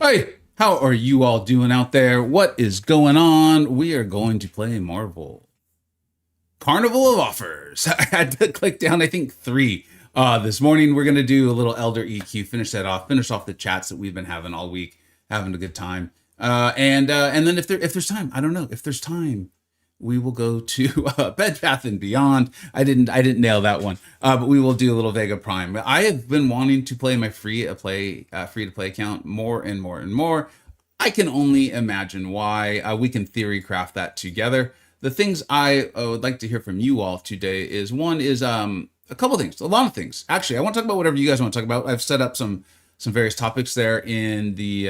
Hey, how are you all doing out there? What is going on? We are going to play Marvel Carnival of Offers. I had to click down, I think, three. This morning, we're going to do a little Elder EQ, finish off the chats that we've been having all week, having a good time. And then if there's time, I don't know, if there's time, we will go to Bed Bath and Beyond. I didn't nail that one, but we will do a little Vega Prime. I have been wanting to play my free to play account more and more and more. I can only imagine why. We can theory craft that together. The things I would like to hear from you all today is one is a couple things, a lot of things. Actually, I want to talk about whatever you guys want to talk about. I've set up some various topics there in the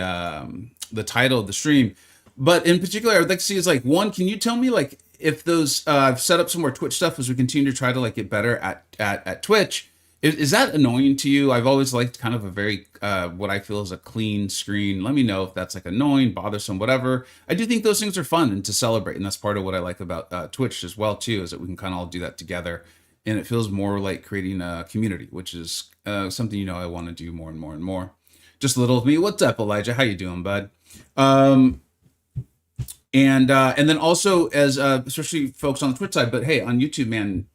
title of the stream. But in particular, I would like to see is like one, can you tell me like if those I've set up some more Twitch stuff as we continue to try to like get better at Twitch. Is that annoying to you? I've always liked kind of a very what I feel is a clean screen. Let me know if that's like annoying, bothersome, whatever. I do think those things are fun and to celebrate, and that's part of what I like about Twitch as well too, is that we can kind of all do that together, and it feels more like creating a community, which is something I want to do more and more and more. Just a little of me. What's up, Elijah? How you doing, bud? And then also as especially folks on the Twitch side, but hey, on YouTube, man,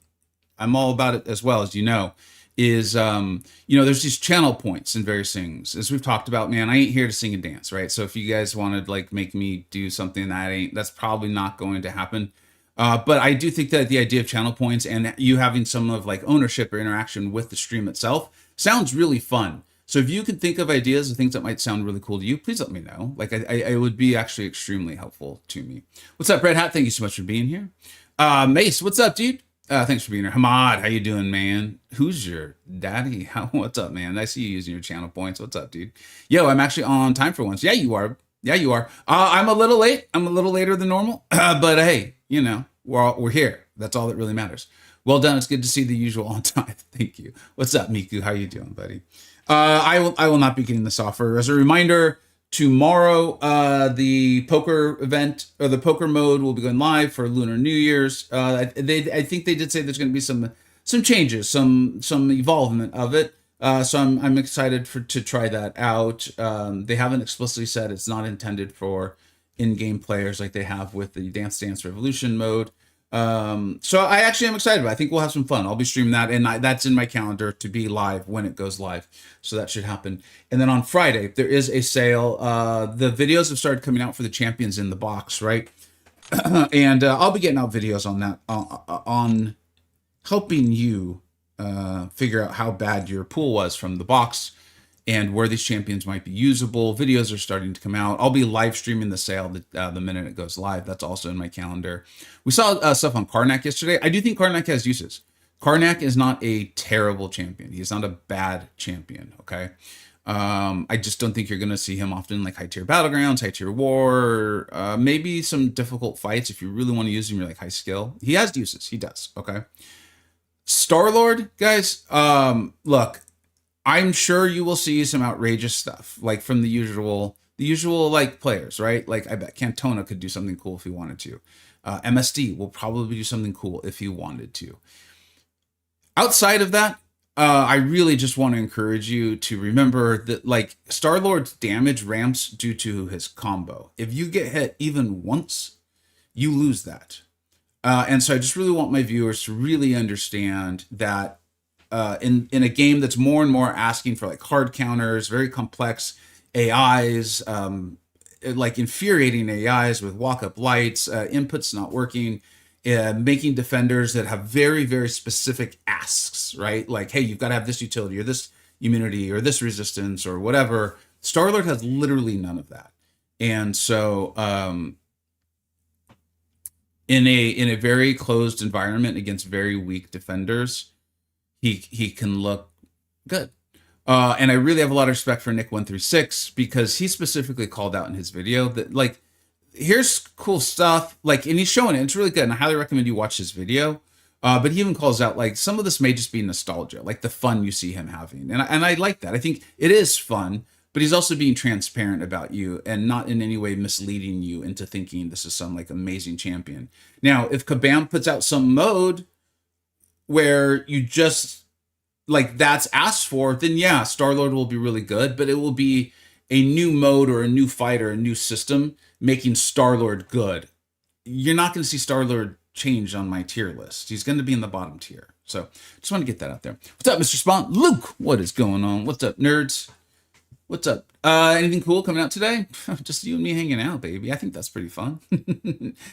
I'm all about it as well, as you know. Is there's these channel points and various things, as we've talked about. Man, I ain't here to sing and dance, right? So if you guys want to like make me do something that's probably not going to happen. But I do think that the idea of channel points and you having some of like ownership or interaction with the stream itself sounds really fun. So if you can think of ideas of things that might sound really cool to you, please let me know. Like I would be actually extremely helpful to me. What's up, Red Hat? Thank you so much for being here. Mace, what's up, dude? Thanks for being here. Hamad, how you doing, man? Who's your daddy? What's up, man? I see you using your channel points. What's up, dude? Yo, I'm actually on time for once. Yeah, you are. Yeah, you are. I'm a little late. I'm a little later than normal. But hey, we're here. That's all that really matters. Well done. It's good to see the usual on time. Thank you. What's up, Miku? How you doing, buddy? I will not be getting this offer. As a reminder, tomorrow the poker event or the poker mode will be going live for Lunar New Year's. I think they did say there's going to be some changes, some evolvement of it. So I'm excited to try that out. They haven't explicitly said it's not intended for in-game players like they have with the Dance Dance Revolution mode. So I actually am excited about it. I think we'll have some fun. I'll be streaming that, and that's in my calendar to be live when it goes live. So that should happen. And then on Friday, there is a sale. The videos have started coming out for the Champions in the Box, right? And I'll be getting out videos on that, on helping you figure out how bad your pool was from the box and where these champions might be usable. Videos are starting to come out. I'll be live streaming the sale the minute it goes live. That's also in my calendar. We saw stuff on Karnak yesterday. I do think Karnak has uses. Karnak is not a terrible champion. He's not a bad champion, okay? I just don't think you're going to see him often like high tier battlegrounds, high tier war, maybe some difficult fights. If you really want to use him, you're like high skill. He has uses. He does, okay? Star-Lord, guys, look, I'm sure you will see some outrageous stuff, like from the usual like players, right? Like I bet Cantona could do something cool if he wanted to. MSD will probably do something cool if he wanted to. Outside of that, I really just want to encourage you to remember that like Star-Lord's damage ramps due to his combo. If you get hit even once, you lose that. And so I just really want my viewers to really understand that in a game that's more and more asking for like hard counters, very complex AIs, like infuriating AIs with walk-up lights, inputs not working, making defenders that have very, very specific asks, right? Like, hey, you've got to have this utility or this immunity or this resistance or whatever. Star-Lord has literally none of that. And so in a very closed environment against very weak defenders, he can look good. And I really have a lot of respect for Nick136 because he specifically called out in his video that like, here's cool stuff. Like, and he's showing it. It's really good. And I highly recommend you watch his video. But he even calls out like some of this may just be nostalgia, like the fun you see him having. And I like that. I think it is fun, but he's also being transparent about you and not in any way misleading you into thinking this is some like amazing champion. Now, if Kabam puts out some mode where you just like that's asked for, then yeah, Star-Lord will be really good, but it will be a new mode or a new fight or a new system making Star-Lord good, you're not going to see Star-Lord change on my tier list. He's going to be in the bottom tier. So just want to get that out there. What's up, Mr. Spawn? Luke, what is going on? What's up, nerds? What's up? Anything cool coming out today? Just you and me hanging out, baby. I think that's pretty fun.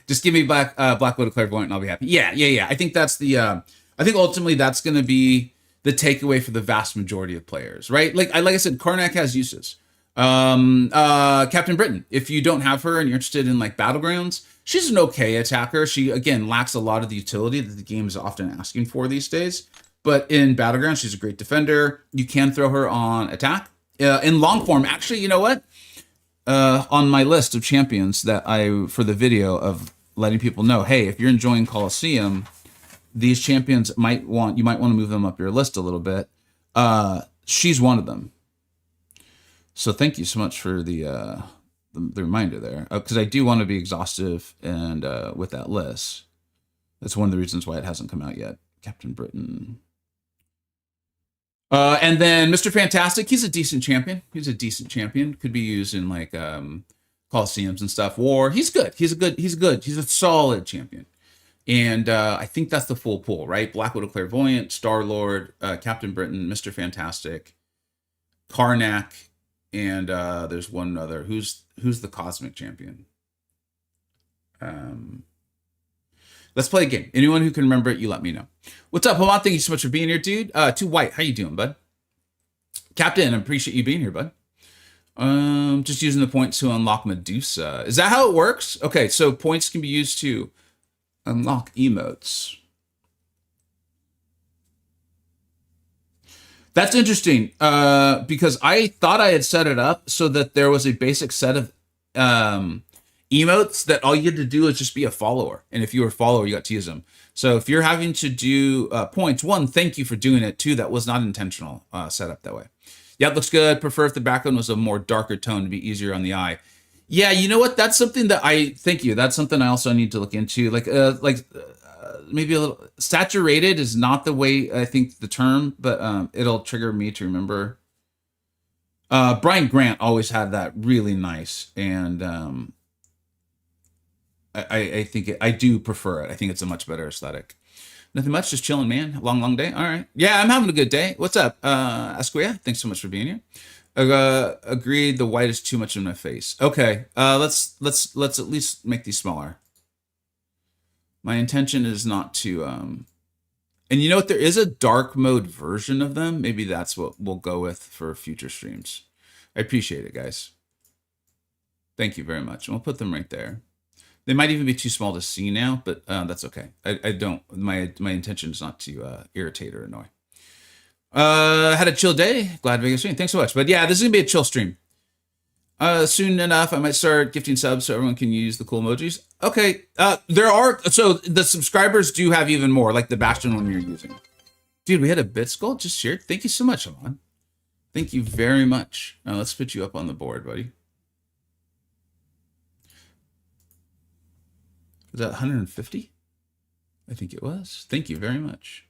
Just give me Black Widow Clairvoyant and I'll be happy. Yeah. I think that's the, I think ultimately that's going to be the takeaway for the vast majority of players, right? Like I said, Karnak has uses. Captain Britain, if you don't have her and you're interested in like Battlegrounds, she's an okay attacker. She, again, lacks a lot of the utility that the game is often asking for these days. But in Battlegrounds, she's a great defender. You can throw her on attack. In long form, actually, you know what? On my list of champions that for the video of letting people know, hey, if you're enjoying Colosseum, these champions you might want to move them up your list a little bit. She's one of them. So thank you so much for the reminder there, because I do want to be exhaustive and with that list. That's one of the reasons why it hasn't come out yet. Captain Britain. And then Mr. Fantastic, he's a decent champion. Could be used in like Colosseums and stuff. War, he's good. He's a solid champion. And I think that's the full pool, right? Black Widow Clairvoyant, Star-Lord, Captain Britain, Mr. Fantastic, Karnak, and there's one other. Who's the cosmic champion? Let's play a game. Anyone who can remember it, you let me know. What's up, Hamad? Thank you so much for being here, dude. Too White, how you doing, bud? Captain, I appreciate you being here, bud. Just using the points to unlock Medusa. Is that how it works? Okay, so points can be used to unlock emotes. That's interesting, because I thought I had set it up so that there was a basic set of emotes that all you had to do is just be a follower. And if you were a follower, you got to use them. So if you're having to do points, one, thank you for doing it. Two, that was not intentional set up that way. Yeah, it looks good. Prefer if the background was a more darker tone to be easier on the eye. Yeah, you know what? That's something that thank you. That's something I also need to look into. Maybe a little saturated is not the way I think the term, but it'll trigger me to remember. Brian Grant always had that really nice, and I think I do prefer it. I think it's a much better aesthetic. Nothing much, just chilling, man. Long day. All right. Yeah, I'm having a good day. What's up, Asquia? Thanks so much for being here. Agreed. The white is too much in my face. Okay. Let's at least make these smaller. My intention is not to. And you know what? There is a dark mode version of them. Maybe that's what we'll go with for future streams. I appreciate it, guys. Thank you very much. And we'll put them right there. They might even be too small to see now, but that's okay. I don't. My intention is not to irritate or annoy. Had a chill day. Glad Vegas stream. Thanks so much. But yeah, this is gonna be a chill stream. Soon enough, I might start gifting subs so everyone can use the cool emojis. Okay. So the subscribers do have even more, like the Bastion one you're using. Dude, we had a bit skull just shared. Thank you so much, Alon. Thank you very much. Now let's put you up on the board, buddy. Was that 150? I think it was. Thank you very much.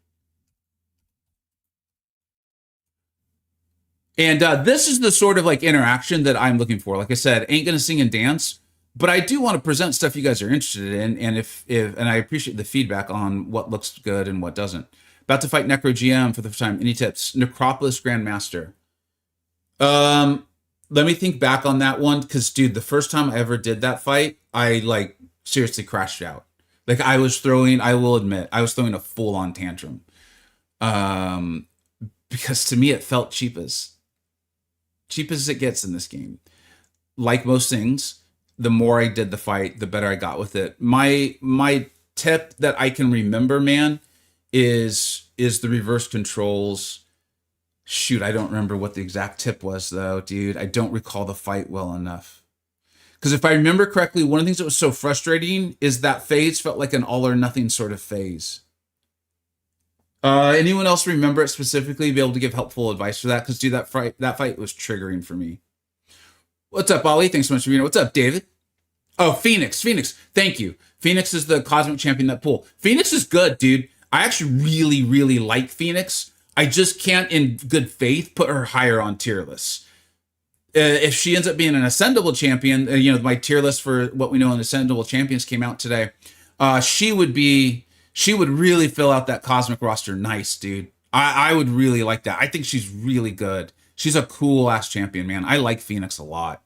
And this is the sort of like interaction that I'm looking for. Like I said, ain't gonna sing and dance, but I do want to present stuff you guys are interested in, and and I appreciate the feedback on what looks good and what doesn't. About to fight Necro GM for the first time. Any tips? Necropolis Grandmaster. Let me think back on that one, because dude, the first time I ever did that fight, I like seriously crashed out. Like I will admit, I was throwing a full-on tantrum. Because to me it felt cheap as it gets in this game. Like most things, the more I did the fight, the better I got with it. My tip that I can remember, man, is the reverse controls. Shoot, I don't remember what the exact tip was though, dude. I don't recall the fight well enough. Because if I remember correctly, one of the things that was so frustrating is that phase felt like an all or nothing sort of phase. Anyone else remember it specifically? Be able to give helpful advice for that? Because dude, that fight was triggering for me. What's up, Ollie? Thanks so much for being here. What's up, David? Oh, Phoenix. Thank you. Phoenix is the cosmic champion that pool. Phoenix is good, dude. I actually really, really like Phoenix. I just can't, in good faith, put her higher on tier lists. if she ends up being an ascendable champion, my tier list for what we know in ascendable champions came out today. She would really fill out that cosmic roster nice, dude. I would really like that. I think she's really good. She's a cool ass champion, man. I like Phoenix a lot.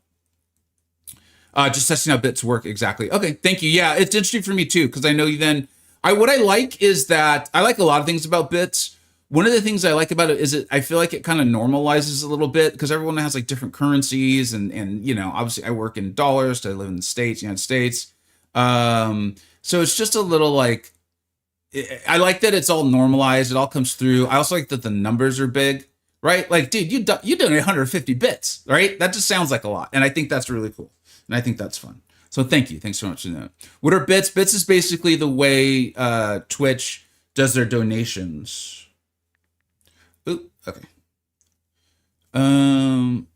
Just testing how bits work exactly. Okay, thank you. Yeah, it's interesting for me too, because I know you then. What I like is that I like a lot of things about bits. One of the things I like about it is I feel like it kind of normalizes a little bit because everyone has like different currencies and obviously I work in dollars. I live in the States, United States. So it's just a little like, I like that it's all normalized. It all comes through. I also like that the numbers are big, right? Like, dude, you donate 150 bits, right? That just sounds like a lot. And I think that's really cool. And I think that's fun. So thank you. Thanks so much for that. What are bits? Bits is basically the way Twitch does their donations. Ooh, okay. Can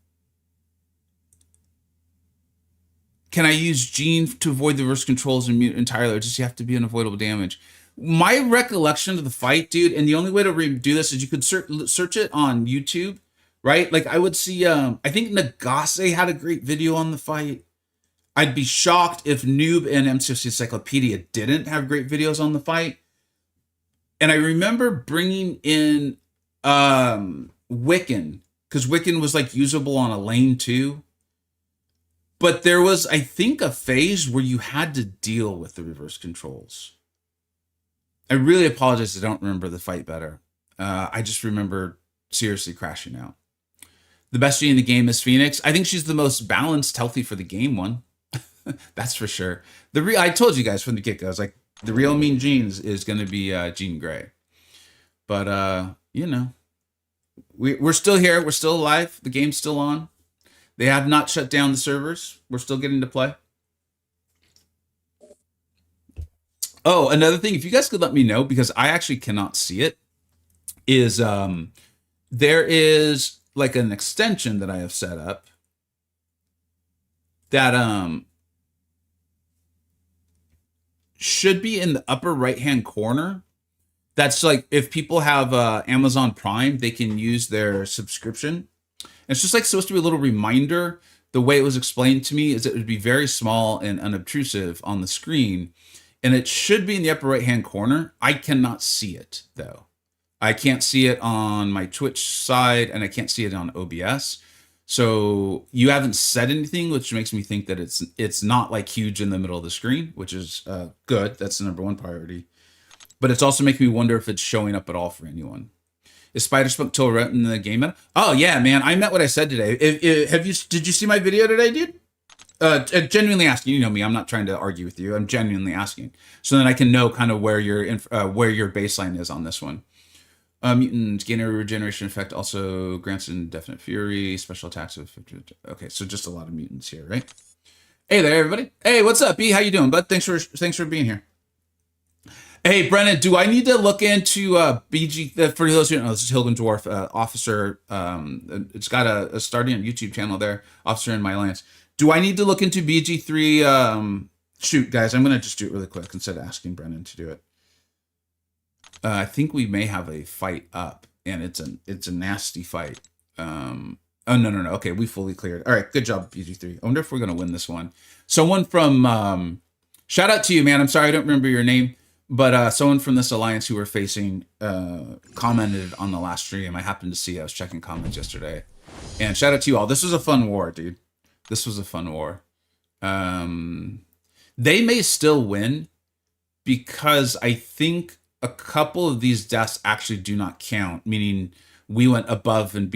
I use Gene to avoid the reverse controls and mute entirely, or does he have to be unavoidable damage? My recollection of the fight, dude, and the only way to do this is you could search it on YouTube, right? Like I would see, I think Nagase had a great video on the fight. I'd be shocked if Noob and MCoC Encyclopedia didn't have great videos on the fight. And I remember bringing in Wiccan, because Wiccan was like usable on a lane too. But there was, I think, a phase where you had to deal with the reverse controls. I really apologize. I don't remember the fight better. I just remember seriously crashing out. The best G in the game is Phoenix. I think she's the most balanced, healthy for the game one. That's for sure. I told you guys from the get-go, I was like, the real mean Jeans is going to be Jean Grey. But, we're still here. We're still alive. The game's still on. They have not shut down the servers. We're still getting to play. Oh, another thing, if you guys could let me know, because I actually cannot see it, is there is like an extension that I have set up that should be in the upper right-hand corner. That's like if people have Amazon Prime, they can use their subscription. And it's just like supposed to be a little reminder. The way it was explained to me is it would be very small and unobtrusive on the screen. And it should be in the upper right-hand corner. I cannot see it, though. I can't see it on my Twitch side, and I can't see it on OBS. So you haven't said anything, which makes me think that it's not like huge in the middle of the screen, which is good. That's the number one priority. But it's also making me wonder if it's showing up at all for anyone. Is Spider-Spunk still in the game meta? Oh yeah, man! I meant what I said today. Did you see my video today, dude? Genuinely asking. You know me. I'm not trying to argue with you. I'm genuinely asking, so then I can know kind of where your baseline is on this one. Mutants gain a regeneration effect. Also grants indefinite fury. Special attacks of 50. Okay, so just a lot of mutants here, right? Hey there, everybody. Hey, what's up, B? How you doing, bud? Thanks for being here. Hey, Brennan, do I need to look into BG, for those who don't know, this is Hilden Dwarf, officer, it's got a starting on YouTube channel there, Officer in My Alliance. Do I need to look into BG3, shoot, guys, I'm going to just do it really quick instead of asking Brennan to do it. I think we may have a fight up, and it's a nasty fight. Oh, no, okay, we fully cleared. All right, good job, BG3. I wonder if we're going to win this one. Someone from, shout out to you, man, I'm sorry, I don't remember your name. But someone from this alliance who we're facing commented on the last stream. I happened to see. I was checking comments yesterday. And shout out to you all. This was a fun war, dude. This was a fun war. They may still win because I think a couple of these deaths actually do not count. Meaning we went above and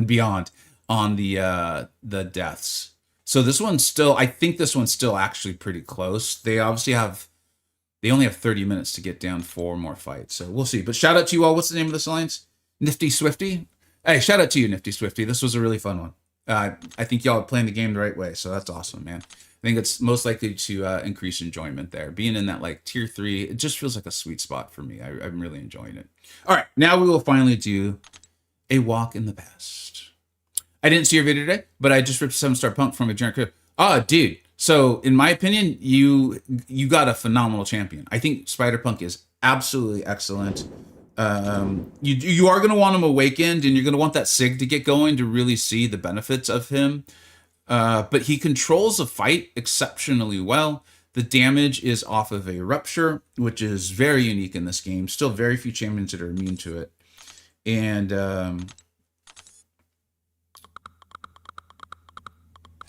beyond on the deaths. So this one's still. I think this one's still actually pretty close. They only have 30 minutes to get down 4 more fights. So we'll see. But shout out to you all. What's the name of this alliance? Nifty Swifty? Hey, shout out to you, Nifty Swifty. This was a really fun one. I think y'all are playing the game the right way. So that's awesome, man. I think it's most likely to increase enjoyment there. Being in that like tier 3, it just feels like a sweet spot for me. I'm really enjoying it. All right. Now we will finally do a walk in the past. I didn't see your video today, but I just ripped 7-star pump from a generic clip. Oh, dude. So, in my opinion, you got a phenomenal champion. I think Spider-Punk is absolutely excellent. You are going to want him awakened, and you're going to want that sig to get going to really see the benefits of him. But he controls the fight exceptionally well. The damage is off of a rupture, which is very unique in this game. Still very few champions that are immune to it. And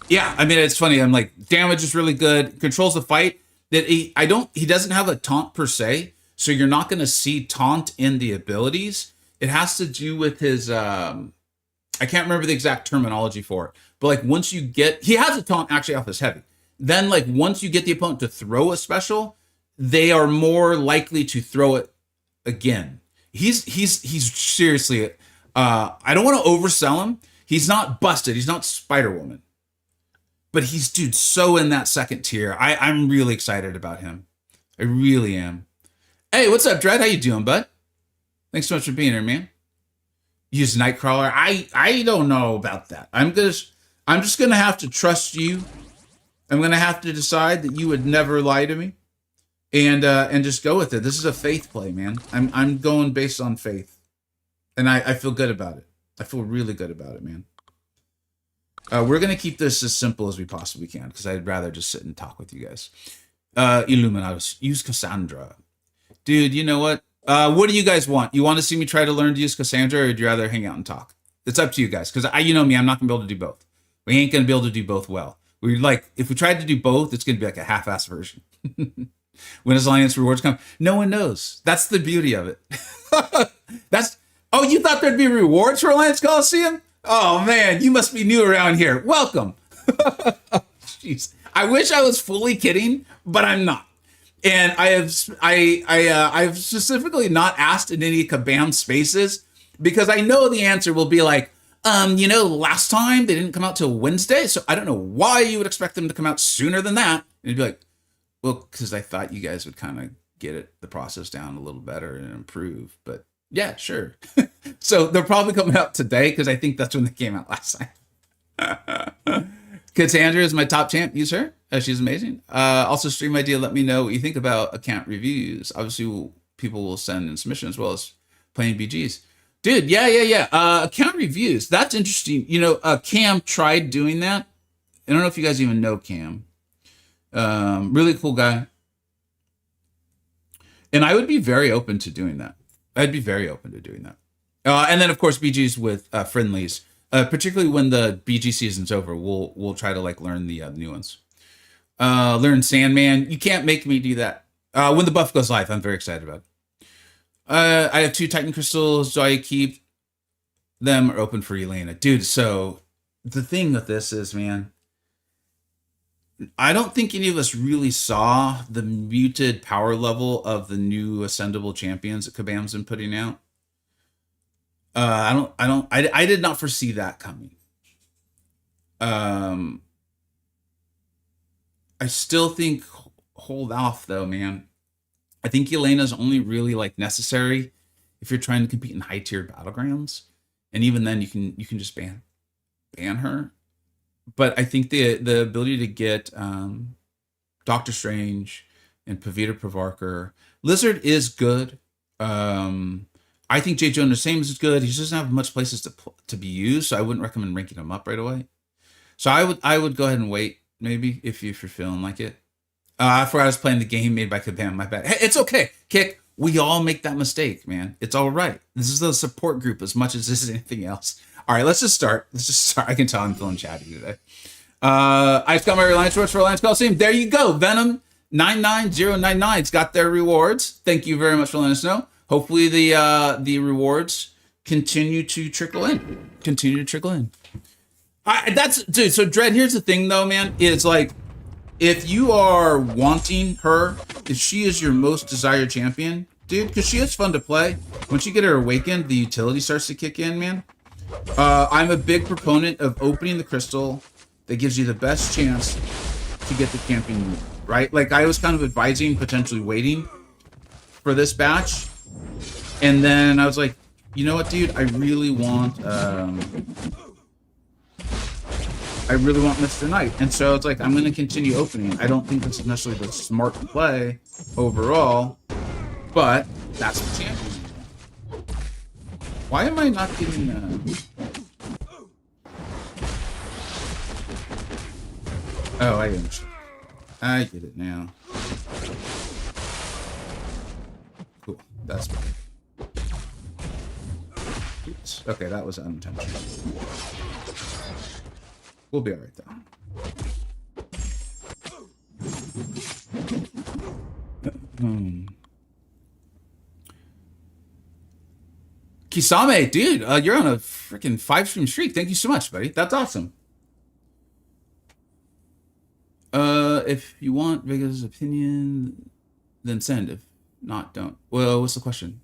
yeah, I mean, it's funny. I'm like, damage is really good. Controls the fight. That he doesn't have a taunt per se, so you're not going to see taunt in the abilities. It has to do with his I can't remember the exact terminology for it, but like once you get, he has a taunt actually off his heavy. Then like once you get the opponent to throw a special, they are more likely to throw it again. He's seriously, I don't want to oversell him. He's not busted. He's not Spider-Woman. But he's, dude, so in that second tier. I'm really excited about him. I really am. Hey, what's up, Dread? How you doing, bud? Thanks so much for being here, man. Use Nightcrawler. I don't know about that. I'm just gonna have to trust you. I'm gonna have to decide that you would never lie to me, and just go with it. This is a faith play, man. I'm going based on faith, and I feel good about it. I feel really good about it, man. We're going to keep this as simple as we possibly can, because I'd rather just sit and talk with you guys. Illuminatus, use Cassandra. Dude, you know what? What do you guys want? You want to see me try to learn to use Cassandra, or would you rather hang out and talk? It's up to you guys, because you know me, I'm not going to be able to do both. We ain't going to be able to do both well. If we tried to do both, it's going to be like a half-ass version. When does Alliance rewards come? No one knows. That's the beauty of it. Oh, you thought there'd be rewards for Alliance Coliseum? Oh man, you must be new around here. Welcome. Jeez, I wish I was fully kidding, but I'm not. And I've specifically not asked in any Kabam spaces, because I know the answer will be like, last time they didn't come out till Wednesday, so I don't know why you would expect them to come out sooner than that. And you'd be like, well, because I thought you guys would kind of get the process down a little better and improve, but yeah, sure. So they're probably coming out today, because I think that's when they came out last time. Cassandra is my top champ. Use her. She's amazing. Also, stream idea. Let me know what you think about account reviews. Obviously, people will send in submissions as well as playing BGs. Dude, yeah. Account reviews. That's interesting. Cam tried doing that. I don't know if you guys even know Cam. Really cool guy. And I would be very open to doing that. I'd be very open to doing that. And then, of course, BGs with friendlies, particularly when the BG season's over. We'll try to learn the new ones. Learn Sandman. You can't make me do that. When the buff goes live, I'm very excited about it. I have 2 Titan crystals. Do I keep them or open for Elena? Dude, so the thing with this is, man, I don't think any of us really saw the muted power level of the new ascendable champions that Kabam's been putting out. I did not foresee that coming. I still think hold off though, man. I think Elena's only really necessary if you're trying to compete in high tier battlegrounds, and even then you can just ban her. But I think the ability to get Doctor Strange and Pavita Pravarkar, Lizard is good. I think J. Jonah James is good. He just doesn't have much places to be used, so I wouldn't recommend ranking him up right away. So I would go ahead and wait, maybe, if you're feeling like it. I forgot I was playing the game made by Kabam. My bad. Hey, it's okay, Kick. We all make that mistake, man. It's all right. This is the support group as much as this is anything else. All right, let's just start. I can tell I'm feeling chatty today. I just got my Alliance Rewards for Alliance Coliseum. There you go. Venom 99099's got their rewards. Thank you very much for letting us know. Hopefully the rewards continue to trickle in. Dude, so Dread, here's the thing though, man. It's if you are wanting her, if she is your most desired champion, dude, because she is fun to play. Once you get her awakened, the utility starts to kick in, man. I'm a big proponent of opening the crystal that gives you the best chance to get the champion, right? I was kind of advising potentially waiting for this batch, and then I was like, you know what, dude, I really want Mr. Knight, and so it's I'm going to continue opening. I don't think this is necessarily the smart play overall, but that's the champion. Why am I not getting... Oh, I understand. I get it now. Cool. That's better. Oops. Okay, that was unintentional. We'll be alright, though. Kisame, dude, you're on a freaking 5-stream streak. Thank you so much, buddy. That's awesome. If you want Vega's opinion, then send. If not, don't. Well, what's the question?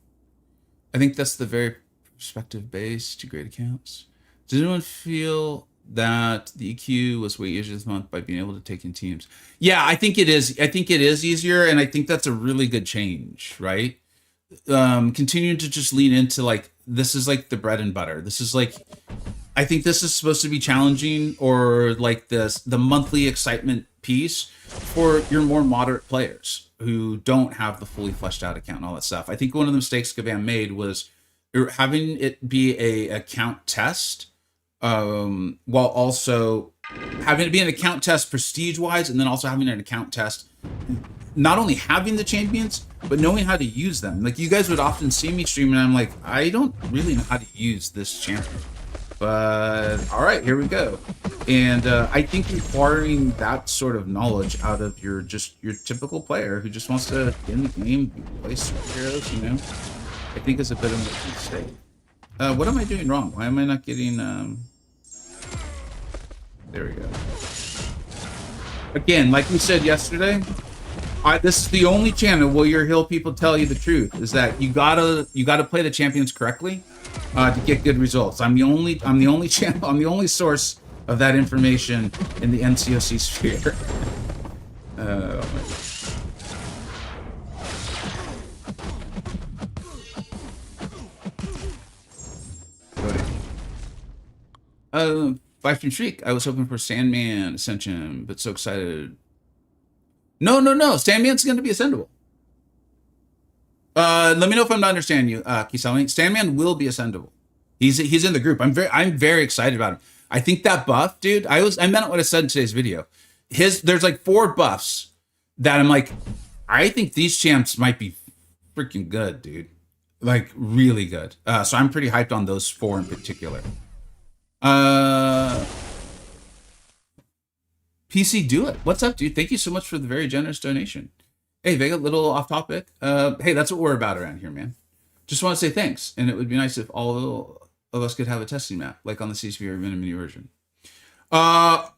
I think that's the very perspective based to grade accounts. Does anyone feel that the EQ was way easier this month by being able to take in teams? Yeah, I think it is. I think it is easier, and I think that's a really good change, right? Continuing to just lean into like, this is like the bread and butter. This is like, I think this is supposed to be challenging, or like the monthly excitement piece for your more moderate players who don't have the fully fleshed out account and all that stuff. I think one of the mistakes Gavan made was having it be a account test, while also having it be an account test prestige wise, and then also having an account test not only having the champions but knowing how to use them. Like, you guys would often see me stream and I'm like, I don't really know how to use this champion, but all right, here we go. And I think requiring that sort of knowledge out of your typical player who just wants to get in the game, play superheroes, you know, I think is a bit of a mistake. What am I doing wrong? Why am I not getting there we go. Again, like we said yesterday, this is the only channel where your hill people tell you the truth, is that you gotta play the champions correctly to get good results. I'm the only channel, I'm the only source of that information in the MCoC sphere. Oh my. 5-stream streak. I was hoping for Sandman Ascension, but so excited. No. Sandman's going to be ascendable. Let me know if I'm not understanding you, Kisame. Sandman will be ascendable. He's in the group. I'm very excited about him. I think that buff, dude. I meant what I said in today's video. There's like 4 buffs that I'm like, I think these champs might be freaking good, dude. Like, really good. So I'm pretty hyped on those 4 in particular. PC Do It. What's up, dude? Thank you so much for the very generous donation. Hey, Vega, little off topic. Hey, that's what we're about around here, man. Just want to say thanks, and it would be nice if all of us could have a testing map, like on the CSV or even a mini version. Are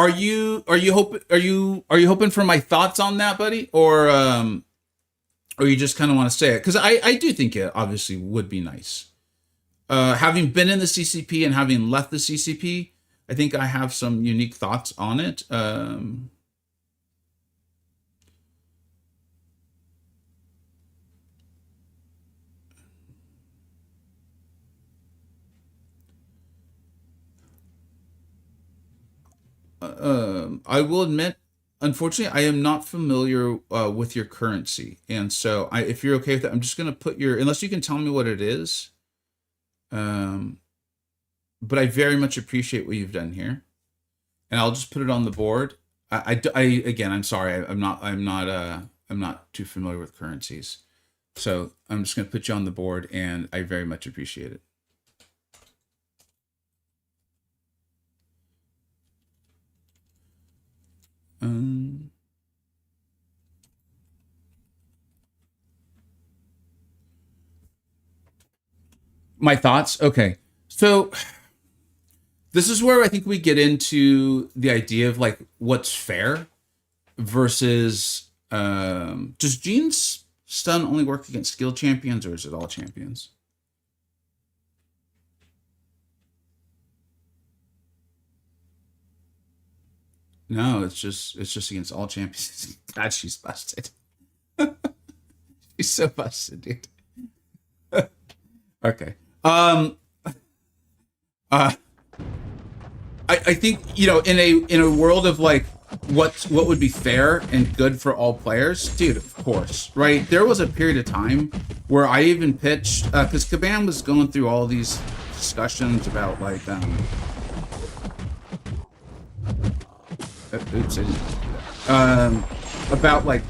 you hoping for my thoughts on that, buddy, or you just kind of want to say it? Because I do think it obviously would be nice. Having been in the CCP and having left the CCP, I think I have some unique thoughts on it. I will admit, unfortunately, I am not familiar with your currency, and so if you're okay with that, I'm just going to put unless you can tell me what it is. But I very much appreciate what you've done here, and I'll just put it on the board. Again, I'm sorry, I'm not too familiar with currencies, so I'm just going to put you on the board, and I very much appreciate it. My thoughts? Okay. So this is where I think we get into the idea of like what's fair versus does Gene's stun only work against skill champions, or is it all champions? No, it's just against all champions. God, she's busted. She's so busted, dude. Okay. I think, you know, in a world of like what would be fair and good for all players, dude, of course, right? There was a period of time where I even pitched, because Kabam was going through all these discussions about like oops, I didn't do that. About like,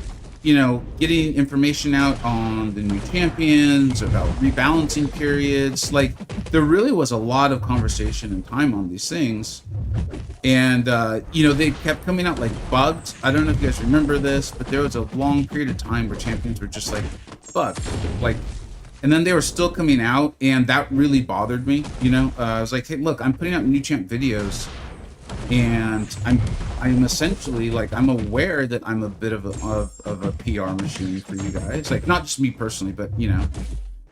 you know, getting information out on the new champions, about rebalancing periods. Like, there really was a lot of conversation and time on these things. And, you know, they kept coming out like bugged. I don't know if you guys remember this, but there was a long period of time where champions were just like bugged. Like, and then they were still coming out, and that really bothered me. You know, I was like, hey, look, I'm putting out new champ videos, and I'm essentially like, I'm aware that I'm a bit of a PR machine for you guys. Like, not just me personally, but you know,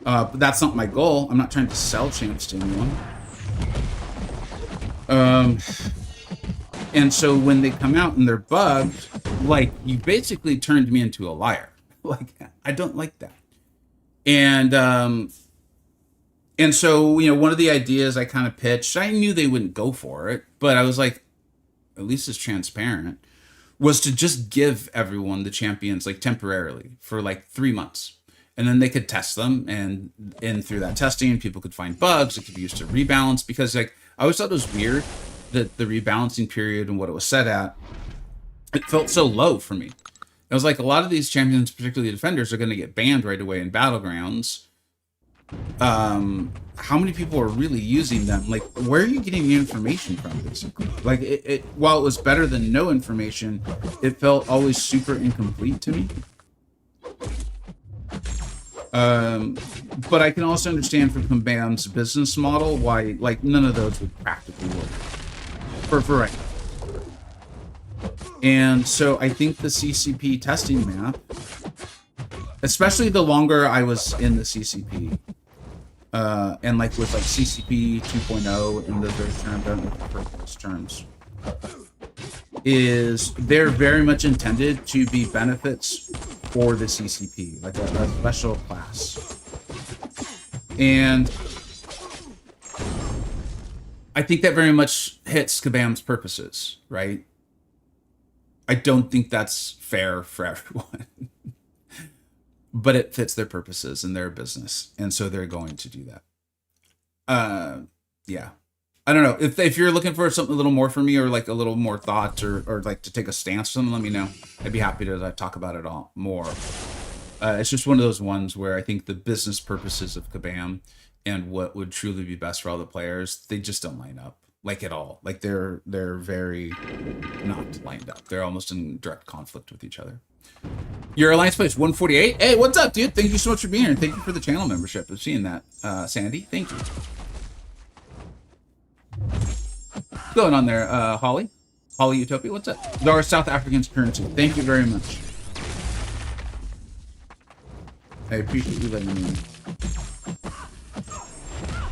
but that's not my goal. I'm not trying to sell champs to anyone. And so when they come out and they're bugged, like, you basically turned me into a liar. Like, I don't like that. And so, you know, one of the ideas I kind of pitched, I knew they wouldn't go for it, but I was like, at least it's transparent, was to just give everyone the champions like temporarily for like 3 months. And then they could test them, and through that testing, people could find bugs. It could be used to rebalance, because like, I always thought it was weird that the rebalancing period and what it was set at, it felt so low for me. It was like, a lot of these champions, particularly defenders, are going to get banned right away in Battlegrounds. How many people are really using them? Like, where are you getting the information from, basically? Like, while it was better than no information, it felt always super incomplete to me. But I can also understand from Kabam's business model why, like, none of those would practically work for right now. And so I think the CCP testing map, especially the longer I was in the CCP, and like with like CCP 2.0 and those terms, I don't know if I've heard those terms, is they're very much intended to be benefits for the CCP, like a special class. And I think that very much hits Kabam's purposes, right? I don't think that's fair for everyone. But it fits their purposes and their business, and so they're going to do that. Yeah. I don't know. If you're looking for something a little more from me, or like a little more thoughts, or like to take a stance on something, let me know. I'd be happy to talk about it all more. It's just one of those ones where I think the business purposes of Kabam and what would truly be best for all the players, they just don't line up, like, at all. Like, they're very not lined up. They're almost in direct conflict with each other. Your Alliance Place 148. Hey, what's up, dude? Thank you so much for being here, and thank you for the channel membership. I've seen that, Sandy. Thank you. What's going on there, Holly? Holly Utopia, what's up? Our South African's currency. Thank you very much. I appreciate you letting me know.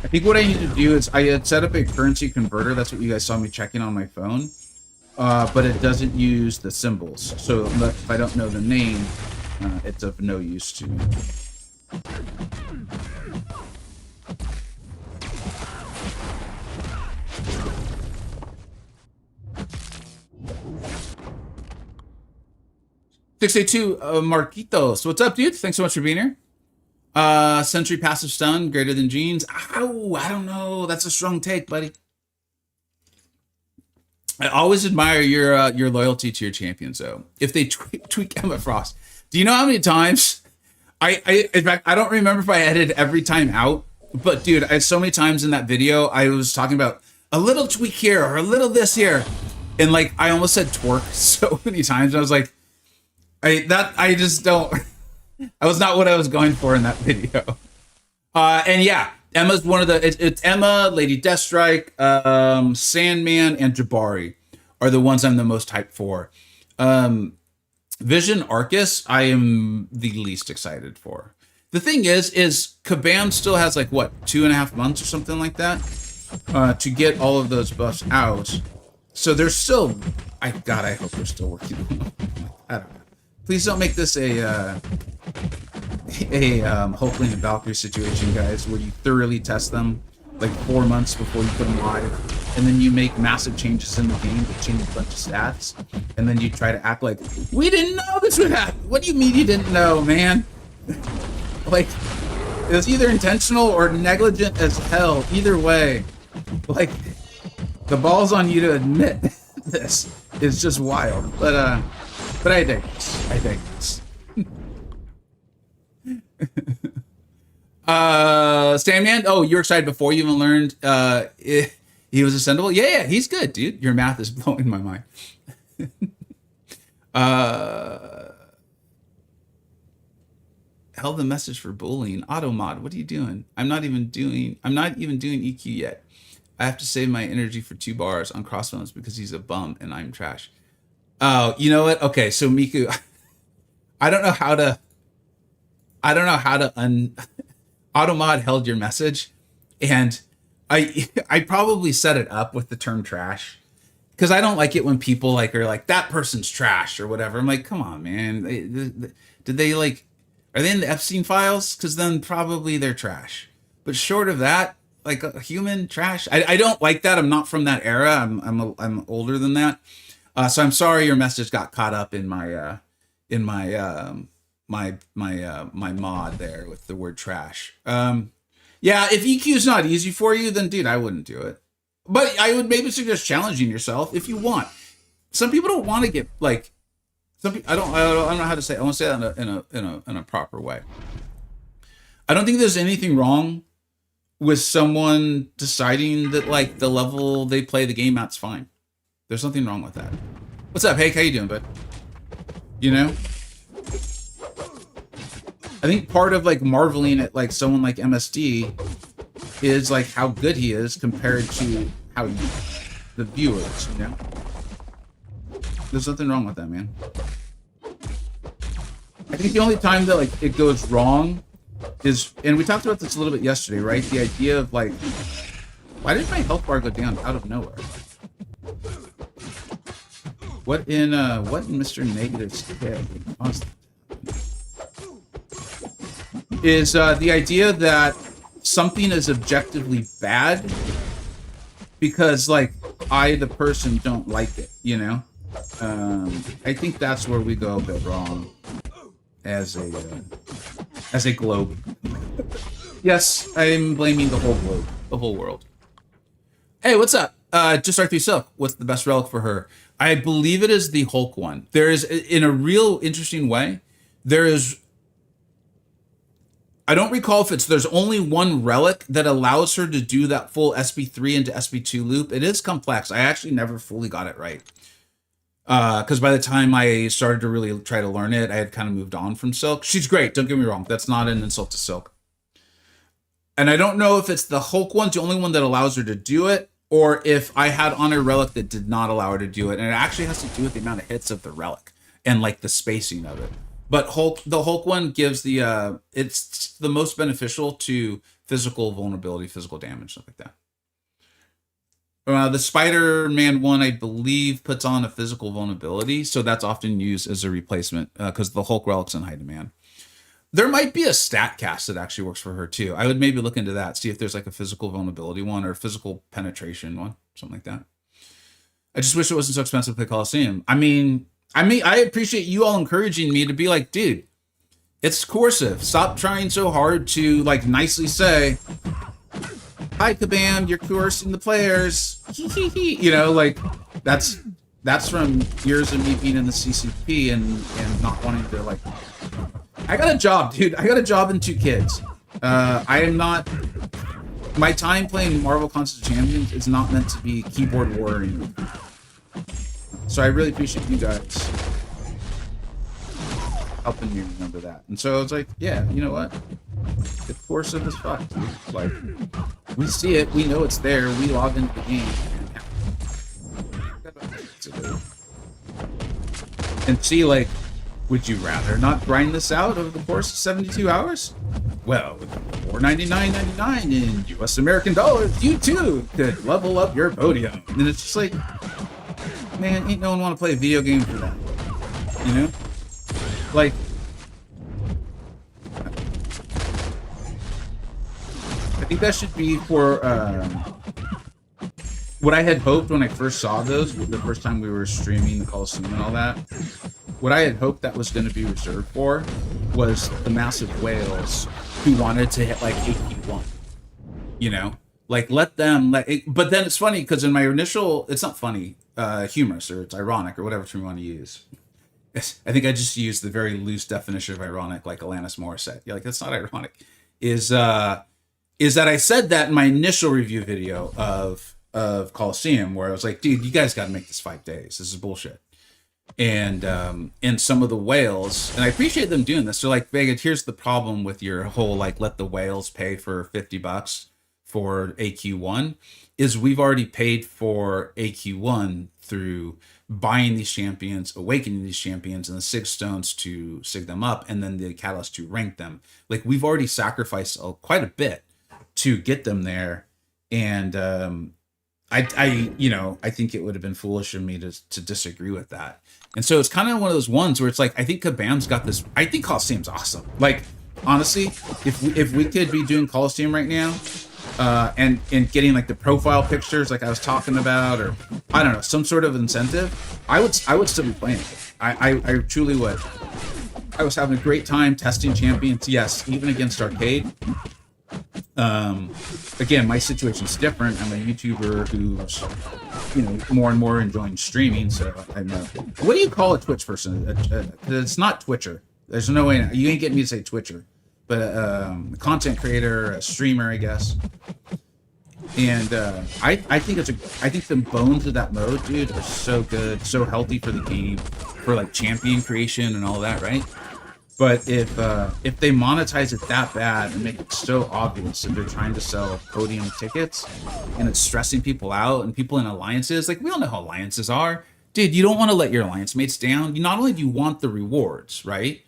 I think what I need to do is, I had set up a currency converter. That's what you guys saw me checking on my phone. But it doesn't use the symbols. So if I don't know the name, it's of no use to me. $682 Marquitos. What's up, dude? Thanks so much for being here. Sentry passive stun greater than Jeans. Ow, I don't know. That's a strong take, buddy. I always admire your loyalty to your champions, though. If they tweak Emma Frost, do you know how many times in fact, I don't remember if I edited every time out, but dude, I so many times in that video I was talking about a little tweak here or a little this here, and like I almost said twerk so many times. I was like, I just don't. I was not what I was going for in that video. And yeah, Emma's one of the. It's Emma, Lady Deathstrike, Sandman, and Jabari are the ones I'm the most hyped for. Vision Arcus, I am the least excited for. The thing is Kabam still has like what 2.5 months or something like that to get all of those buffs out. So they're still. I hope they're still working on them. I don't know. Please don't make this a Hulkling and Valkyrie situation, guys, where you thoroughly test them like 4 months before you put them live, and then you make massive changes in the game to change a bunch of stats, and then you try to act like, we didn't know this would happen. What do you mean you didn't know, man? Like, it was either intentional or negligent as hell. Either way, like, the ball's on you to admit this. It's just wild. But I digress. I digress. Stanman, oh, you're excited before you even learned he was ascendable? Yeah, he's good, dude. Your math is blowing my mind. Held the message for bullying. Automod, what are you doing? I'm not even doing EQ yet. I have to save my energy for 2 bars on Crossbones because he's a bum and I'm trash. Oh, you know what? Okay, so Miku, I don't know how to Automod held your message, and I probably set it up with the term trash because I don't like it when people like are like, that person's trash or whatever. I'm like, come on, man. Did they like, are they in the Epstein files? Because then probably they're trash. But short of that, like a human trash, I don't like that. I'm not from that era. I'm older than that. So I'm sorry your message got caught up in my my mod there with the word trash. Yeah, if EQ is not easy for you, then dude, I wouldn't do it. But I would maybe suggest challenging yourself if you want. Some people don't want to get like, I don't know how to say it. I want to say that in a proper way. I don't think there's anything wrong with someone deciding that like the level they play the game at's fine. There's nothing wrong with that. What's up, Hank? How you doing, bud? You know? I think part of like marveling at like someone like MSD is like how good he is compared to how the viewers, you know? There's nothing wrong with that, man. I think the only time that like it goes wrong is, and we talked about this a little bit yesterday, right? The idea of like, why did my health bar go down out of nowhere? What in Mr. Negative's head is the idea that something is objectively bad because like I, the person, don't like it, you know? I think that's where we go a bit wrong as a globe. Yes, I'm blaming the whole globe, the whole world. Hey, what's up? Just R3 Silk. What's the best relic for her? I believe it is the Hulk one. There is, in a real interesting way, there is, I don't recall if it's, there's only one relic that allows her to do that full SB3 into SB2 loop. It is complex. I actually never fully got it right. Because by the time I started to really try to learn it, I had kind of moved on from Silk. She's great, don't get me wrong. That's not an insult to Silk. And I don't know if it's the Hulk one's the only one that allows her to do it, or if I had on a relic that did not allow her to do it. And it actually has to do with the amount of hits of the relic and like the spacing of it. But the Hulk one gives the, it's the most beneficial to physical vulnerability, physical damage, stuff like that. The Spider-Man one, I believe, puts on a physical vulnerability. So that's often used as a replacement because the Hulk relic's in high demand. There might be a stat cast that actually works for her too. I would maybe look into that, see if there's like a physical vulnerability one or a physical penetration one, something like that. I just wish it wasn't so expensive to play Coliseum. I mean, I appreciate you all encouraging me to be like, dude, it's coercive. Stop trying so hard to like nicely say, hi, Kabam, you're coercing the players. You know, like that's from years of me being in the CCP and not wanting to like, I got a job, dude. I got a job and 2 kids. I am not, my time playing Marvel Console Champions is not meant to be keyboard warring. So I really appreciate you guys helping me remember that. And so I was like, yeah, you know what? The course of this fuck, dude. Like, we see it, we know it's there, we log into the game. And see, like, would you rather not grind this out over the course of 72 hours? Well, with $499.99 in US American dollars, you too could level up your podium. And it's just like, man, ain't no one want to play a video game for that. You know? Like, I think that should be for what I had hoped when I first saw those, the first time we were streaming the Coliseum and all that. What I had hoped that was going to be reserved for was the massive whales who wanted to hit like AQ1. You know, like let them let it, but then it's funny because in my initial, it's not funny, humorous, or it's ironic, or whatever term you want to use. I think I just used the very loose definition of ironic, like Alanis Morissette. You're like, that's not ironic. Is that I said that in my initial review video of Coliseum, where I was like, dude, you guys got to make this 5 days. This is bullshit. And some of the whales, and I appreciate them doing this. They're like, Vega, here's the problem with your whole like let the whales pay for $50 for AQ1, is we've already paid for AQ1 through buying these champions, awakening these champions, and the 6 stones to sig them up, and then the catalyst to rank them. Like we've already sacrificed quite a bit to get them there, and I think it would have been foolish of me to disagree with that. And so it's kind of one of those ones where it's like, I think Kabam's got this. I think Coliseum's awesome. Like honestly, if we could be doing Coliseum right now, and getting like the profile pictures like I was talking about, or I don't know, some sort of incentive, I would still be playing it. I truly would. I was having a great time testing champions, yes, even against arcade. Again, my situation's different. I'm a YouTuber who's, more and more enjoying streaming. So I'm what do you call a Twitch person? It's not Twitcher. There's no way you ain't getting me to say Twitcher, but a content creator, a streamer, I guess. And I think I think the bones of that mode, dude, are so good, so healthy for the game, for like champion creation and all that, right? But if they monetize it that bad and make it so obvious that they're trying to sell podium tickets and it's stressing people out, and people in alliances, like we all know how alliances are, dude, you don't want to let your alliance mates down. You not only do you want the rewards, right?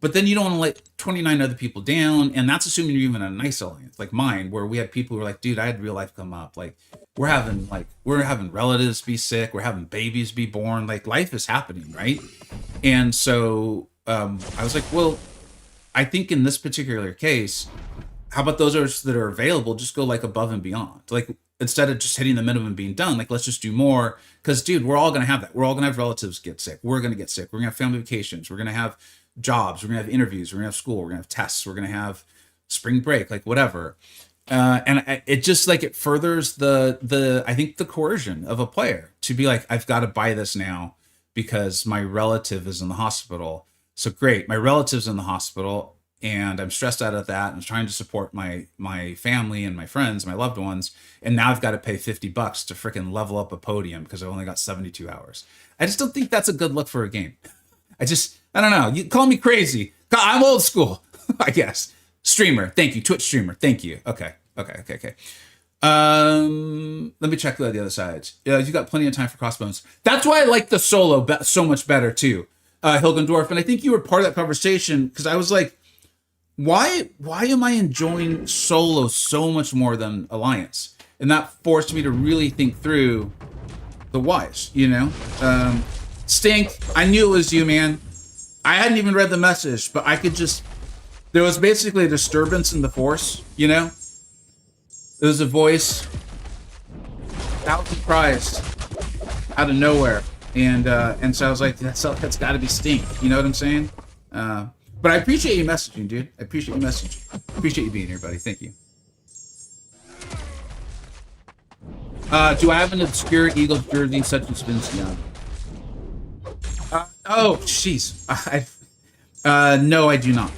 But then you don't want to let 29 other people down, and that's assuming you're even a nice alliance like mine, where we had people who were like, dude, I had real life come up, like we're having relatives be sick, we're having babies be born, like life is happening, right? And so I was like, well, I think in this particular case, how about those that are available just go like above and beyond? Like instead of just hitting the minimum and being done, like let's just do more. Because dude, we're all gonna have that. We're all gonna have relatives get sick. We're gonna get sick. We're gonna have family vacations. We're gonna have jobs. We're gonna have interviews. We're gonna have school. We're gonna have tests. We're gonna have spring break, like whatever. And it just like it furthers the I think the coercion of a player to be like, I've got to buy this now because my relative is in the hospital. So great, my relative's in the hospital and I'm stressed out of that and trying to support my family and my friends, my loved ones, and now I've got to pay $50 to freaking level up a podium because I've only got 72 hours. I just don't think that's a good look for a game. I don't know. You call me crazy. I'm old school, I guess. Streamer, thank you. Twitch streamer, thank you. Okay. Let me check the other sides. Yeah, you got plenty of time for crossbones. That's why I like the solo so much better too. Hilgendorf, and I think you were part of that conversation because I was like, why am I enjoying solo so much more than alliance? And that forced me to really think through the whys, Stink, I knew it was you, man. I hadn't even read the message, but I could just, there was basically a disturbance in the force, There was a voice, out surprised, out of nowhere. And so I was like, that's got to be Stink. You know what I'm saying? But I appreciate you messaging, dude. I appreciate you messaging. Appreciate you being here, buddy. Thank you. Do I have an obscure Eagles jersey such as Vince Young? Oh, jeez. No, I do not.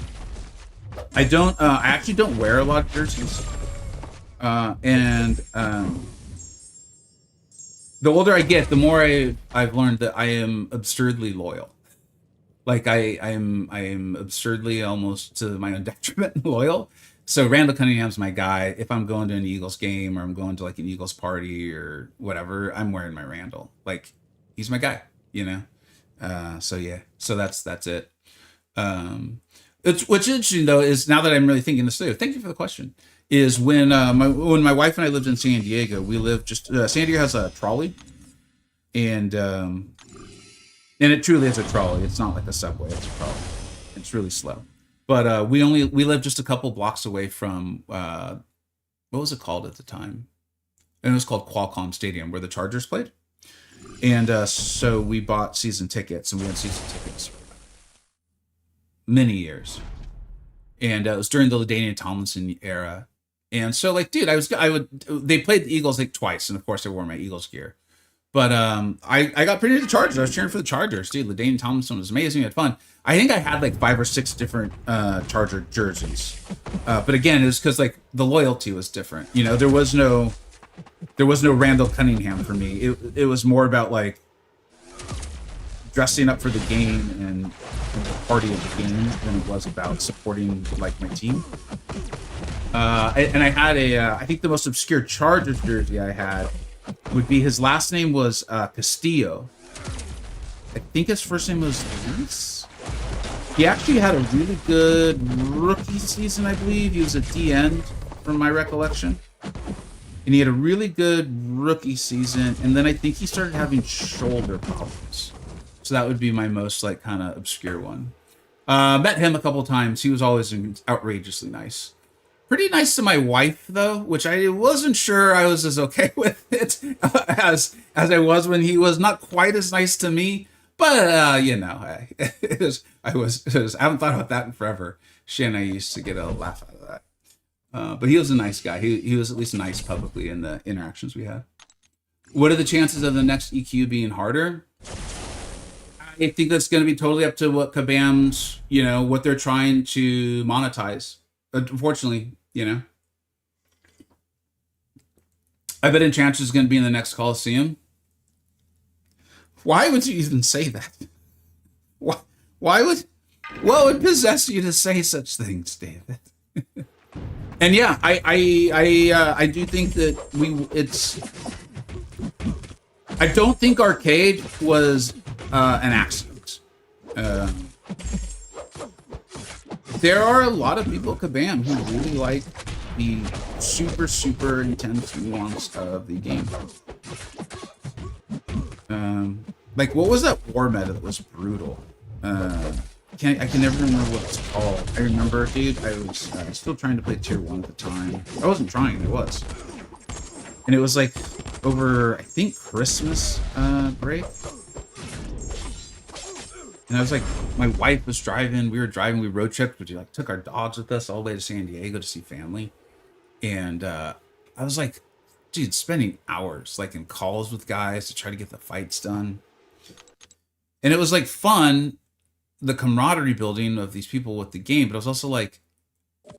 I don't. I actually don't wear a lot of jerseys. The older I get, the more I've learned that I am absurdly loyal. Like I am absurdly almost to my own detriment loyal. So Randall Cunningham's my guy. If I'm going to an Eagles game or I'm going to like an Eagles party or whatever, I'm wearing my Randall. Like he's my guy, So yeah. So that's it. What's interesting though is now that I'm really thinking this through. Thank you for the question. Is when my wife and I lived in San Diego, we lived just San Diego has a trolley, and it truly is a trolley. It's not like a subway; it's a trolley. It's really slow, but we lived just a couple blocks away from what was it called at the time? And it was called Qualcomm Stadium, where the Chargers played. And so we bought season tickets, and we had season tickets many years. And it was during the LaDainian Tomlinson era. And so, like, dude, they played the Eagles like twice, and of course I wore my Eagles gear. But I got pretty into the Chargers. I was cheering for the Chargers, dude. LaDainian Tomlinson was amazing. We had fun. I think I had like 5 or 6 different Charger jerseys. But again, it was because like the loyalty was different. You know, there was no Randall Cunningham for me. It was more about like dressing up for the game and the party of the game than it was about supporting like my team. And I had I think the most obscure Chargers jersey I had would be, his last name was Castillo. I think his first name was Luis. He actually had a really good rookie season, I believe. He was at the end, from my recollection. And he had a really good rookie season, and then I think he started having shoulder problems. So that would be my most like kind of obscure one. Met him a couple times. He was always outrageously nice. Pretty nice to my wife though, which I wasn't sure I was as okay with it as I was when he was not quite as nice to me. But you know, I haven't thought about that in forever. She and I used to get a laugh out of that. But he was a nice guy. He was at least nice publicly in the interactions we had. What are the chances of the next EQ being harder? I think that's going to be totally up to what Kabam's, you know, what they're trying to monetize. Unfortunately, you know. I bet Enchantress is going to be in the next Coliseum. Why would you even say that? What would possess you to say such things, David? And yeah, I do think that I don't think Arcade was an accident. There are a lot of people at Kabam who really like the super, super intense nuance of the game. Like, what was that war meta that was brutal? I can never remember what it's called. I remember, dude, I was still trying to play tier 1 at the time. I wasn't trying, I was. And it was like over, I think, Christmas break. And I was like, my wife was driving, we road tripped, we like took our dogs with us all the way to San Diego to see family. And I was like, dude, spending hours like in calls with guys to try to get the fights done. And it was like fun, the camaraderie building of these people with the game, but I was also like,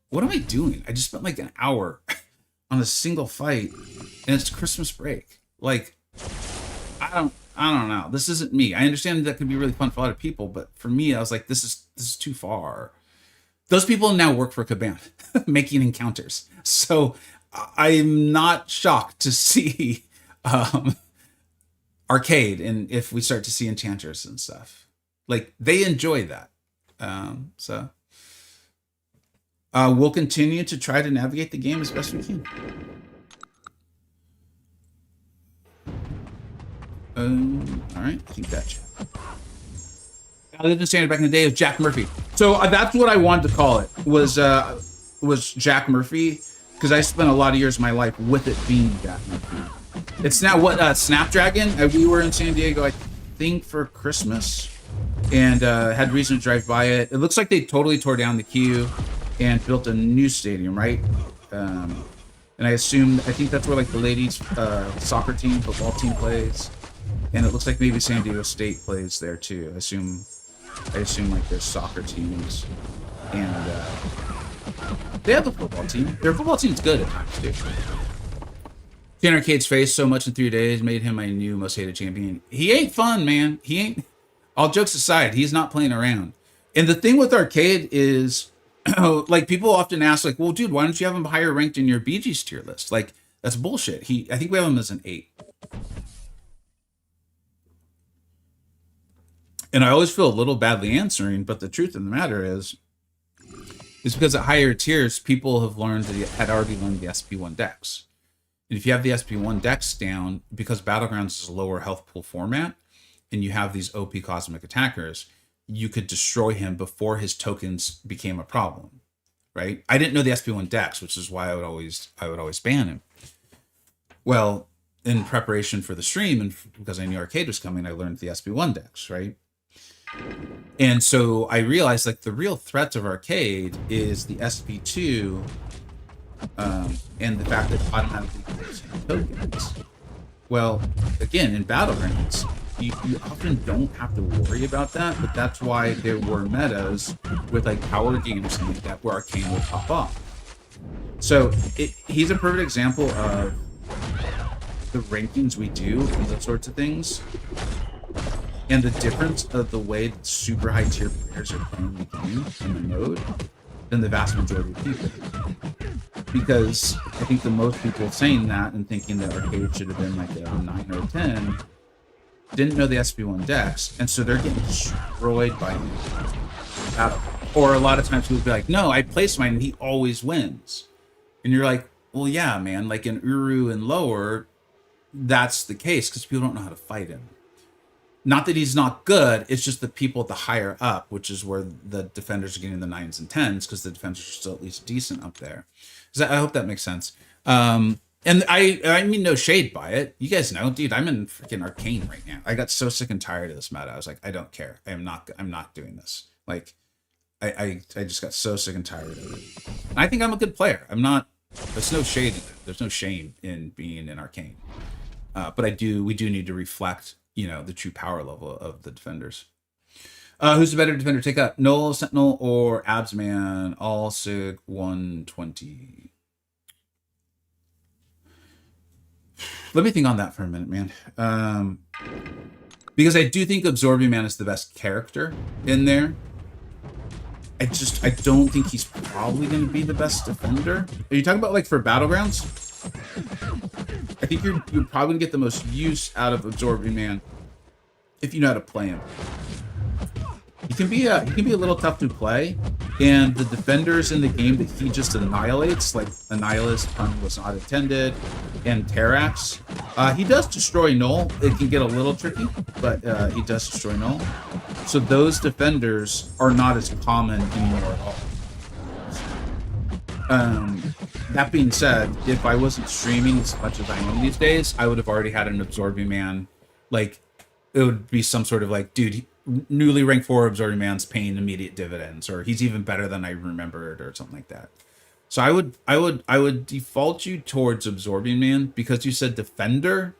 what am I doing? I just spent like an hour on a single fight, and it's Christmas break. Like, I don't know. This isn't me. I understand that could be really fun for a lot of people, but for me, I was like, this is too far. Those people now work for Kabam, making encounters. So I'm not shocked to see Arcade, and if we start to see Enchanters and stuff. Like, they enjoy that. So we'll continue to try to navigate the game as best we can. All right, I think that's I lived in standard back in the day of Jack Murphy. So that's what I wanted to call it, was Jack Murphy, because I spent a lot of years of my life with it being Jack Murphy. It's now what Snapdragon. We were in San Diego, I think, for Christmas, and had reason to drive by it. It looks like they totally tore down the queue and built a new stadium, right? And I think that's where like the ladies soccer team, football team plays. And it looks like maybe San Diego State plays there too. I assume like there's soccer teams, and they have a football team. Their football team's good at times too. Seeing Arcade's face so much in 3 days made him my new most hated champion. He ain't fun, man. He ain't. All jokes aside, he's not playing around. And the thing with Arcade is, like, people often ask, like, well, dude, why don't you have him higher ranked in your BG's tier list? Like, that's bullshit. I think we have him as an 8. And I always feel a little badly answering, but the truth of the matter is because at higher tiers, people had already learned the SP1 decks. And if you have the SP1 decks down, because Battlegrounds is a lower health pool format, and you have these OP cosmic attackers, you could destroy him before his tokens became a problem, right? I didn't know the SP1 Dex, which is why I would always ban him. Well, in preparation for the stream, and because I knew Arcade was coming, I learned the SP1 Dex, right? And so I realized like the real threat of Arcade is the SP2 and the fact that it automatically creates tokens. Well, again, in Battlegrounds, you often don't have to worry about that, but that's why there were metas with like power games or something like that where Arcane would pop off. So he's a perfect example of the rankings we do and those sorts of things, and the difference of the way that super high tier players are playing the game and the mode than the vast majority of people. Because I think the most people saying that and thinking that Arcade should have been like a 9 or a 10 didn't know the SP1 Dex, and so they're getting destroyed by him. Or a lot of times people will be like, no, I place mine and he always wins. And you're like, well, yeah, man, like in Uru and lower, that's the case because people don't know how to fight him. Not that he's not good, it's just the people at the higher up, which is where the defenders are getting the 9s and 10s, because the defenders are still at least decent up there. I hope that makes sense. And I mean no shade by it. You guys know, dude, I'm in freaking Arcane right now. I got so sick and tired of this meta. I was like, I don't care. I'm not doing this. Like, I just got so sick and tired of it. And I think I'm a good player. I'm not. There's no shade in it. There's no shame in being in Arcane. But we do need to reflect, the true power level of the defenders. Who's the better defender? Take up Null, Sentinel, or Absman? All Sig 120. Let me think on that for a minute, man. Because I do think Absorbing Man is the best character in there. I don't think he's probably going to be the best defender. Are you talking about like for Battlegrounds? I think you're probably going to get the most use out of Absorbing Man if you know how to play him. He can be a little tough to play, and the defenders in the game that he just annihilates, like Annihilus, pun was not intended, and Terrax, he does destroy Null. It can get a little tricky, but he does destroy Null. So those defenders are not as common anymore at all. That being said, if I wasn't streaming as much as I am these days, I would have already had an Absorbing Man. Like, it would be some sort of like, dude, newly ranked 4 Absorbing Man's paying immediate dividends, or he's even better than I remembered, or something like that. So I would default you towards Absorbing Man because you said defender.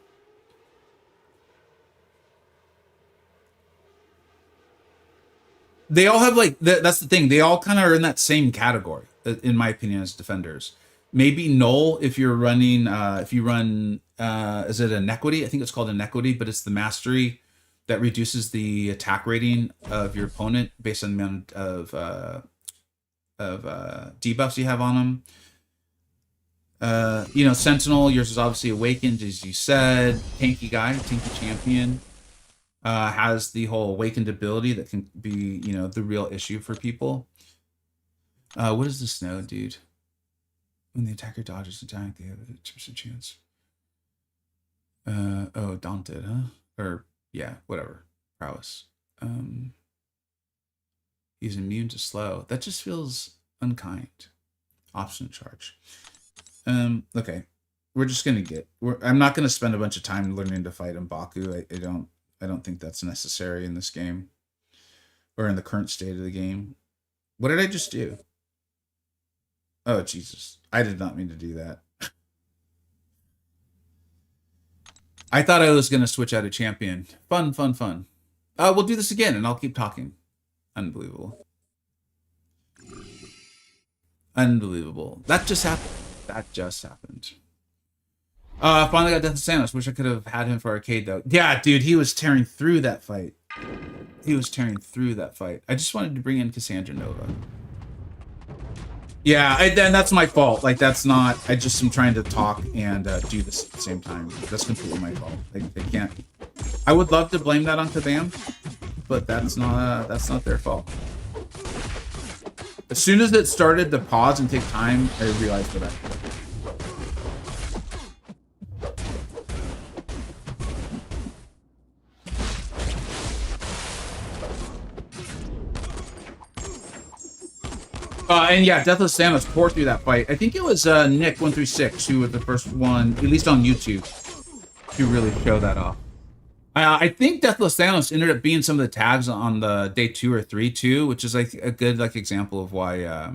They all have like that's the thing. They all kind of are in that same category, in my opinion, as defenders. Maybe Null if you're running if you run is it Inequity? I think it's called Inequity, but it's the mastery that reduces the attack rating of your opponent based on the amount of debuffs you have on them. Sentinel, yours is obviously Awakened, as you said. Tanky guy, tanky champion, has the whole Awakened ability that can be, the real issue for people. What does this know, dude? When the attacker dodges attack, they have a 2% chance. Daunted, huh? Or yeah, whatever. Prowess. He's immune to slow. That just feels unkind. Option charge. Okay. We're just gonna I'm not gonna spend a bunch of time learning to fight M'Baku. I don't think that's necessary in this game. Or in the current state of the game. What did I just do? Oh Jesus. I did not mean to do that. I thought I was going to switch out a champion. Fun. We'll do this again, and I'll keep talking. Unbelievable. That just happened. Finally got Death of Samus. Wish I could have had him for Arcade, though. Yeah, dude, he was tearing through that fight. I just wanted to bring in Cassandra Nova. Yeah, then that's my fault. Like, that's not... I just am trying to talk and do this at the same time. That's completely my fault. I can't... I would love to blame that on Kabam, but that's not their fault. As soon as it started to pause and take time, I realized what I did. And yeah, Deathless Thanos tore through that fight. I think it was Nick136 who was the first one, at least on YouTube, to really show that off. I think Deathless Thanos ended up being some of the tags on the day 2 or 3 too, which is like a good like example of why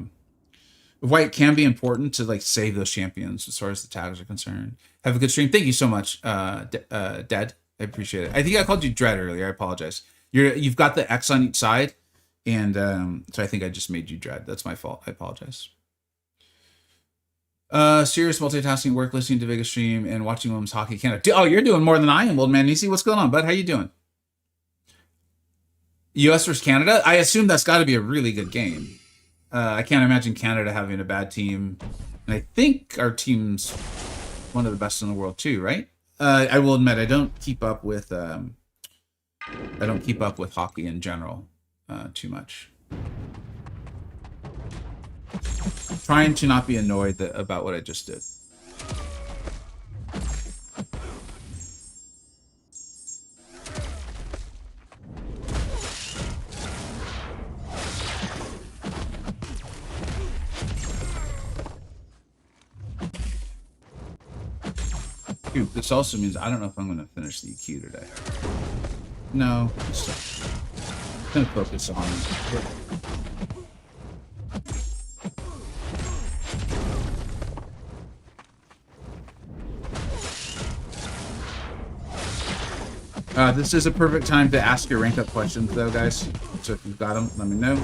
it can be important to like save those champions as far as the tags are concerned. Have a good stream. Thank you so much, Dead. I appreciate it. I think I called you Dread earlier. I apologize. You've got the X on each side, and so I think I just made you Dread. That's my fault. I apologize. Serious multitasking at work, listening to Vegas stream, and watching women's hockey Canada. Oh, you're doing more than I am, old man. Easy. What's going on, bud? How you doing? U.S. versus Canada. I assume that's got to be a really good game. I can't imagine Canada having a bad team, and I think our team's one of the best in the world too, right? I will admit I don't keep up with hockey in general too much. Trying to not be annoyed about what I just did. Dude, this also means I don't know if I'm going to finish the EQ today. No, I'm going to focus on this is a perfect time to ask your rank up questions, though, guys. So if you've got them, let me know.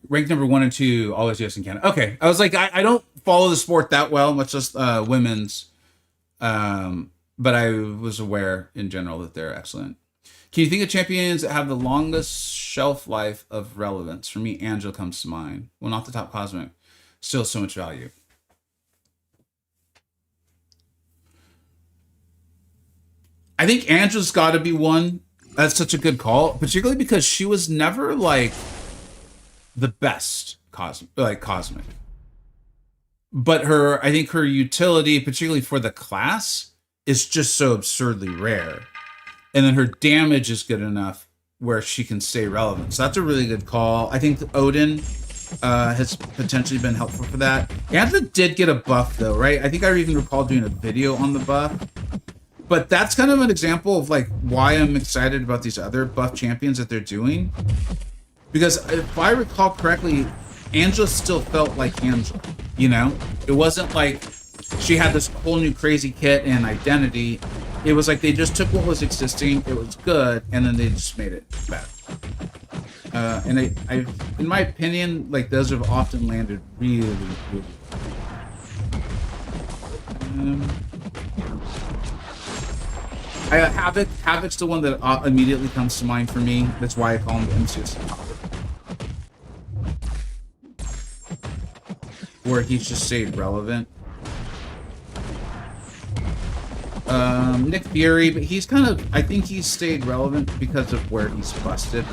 Rank number 1 and 2, always US and Canada. Okay, I was like, I don't follow the sport that well, much less women's, but I was aware in general that they're excellent. Can you think of champions that have the longest shelf life of relevance? For me, Angela comes to mind. Well, not the top cosmic. Still so much value. I think Angela's got to be one. That's such a good call, particularly because she was never like the best cosmic. But I think her utility, particularly for the class, is just so absurdly rare. And then her damage is good enough where she can stay relevant. So that's a really good call. I think Odin has potentially been helpful for that. Angela did get a buff though, right? I think I even recall doing a video on the buff. But that's kind of an example of like why I'm excited about these other buff champions that they're doing. Because if I recall correctly, Angela still felt like Angela, you know? It wasn't like she had this whole new crazy kit and identity. It was like they just took what was existing, it was good, and then they just made it better. And I, in my opinion, like those have often landed really, really Havoc's the one that immediately comes to mind for me. That's why I call him the MCoC. Where he's just stayed relevant. Nick Fury, but he's kind of, I think he's stayed relevant because of where he's busted.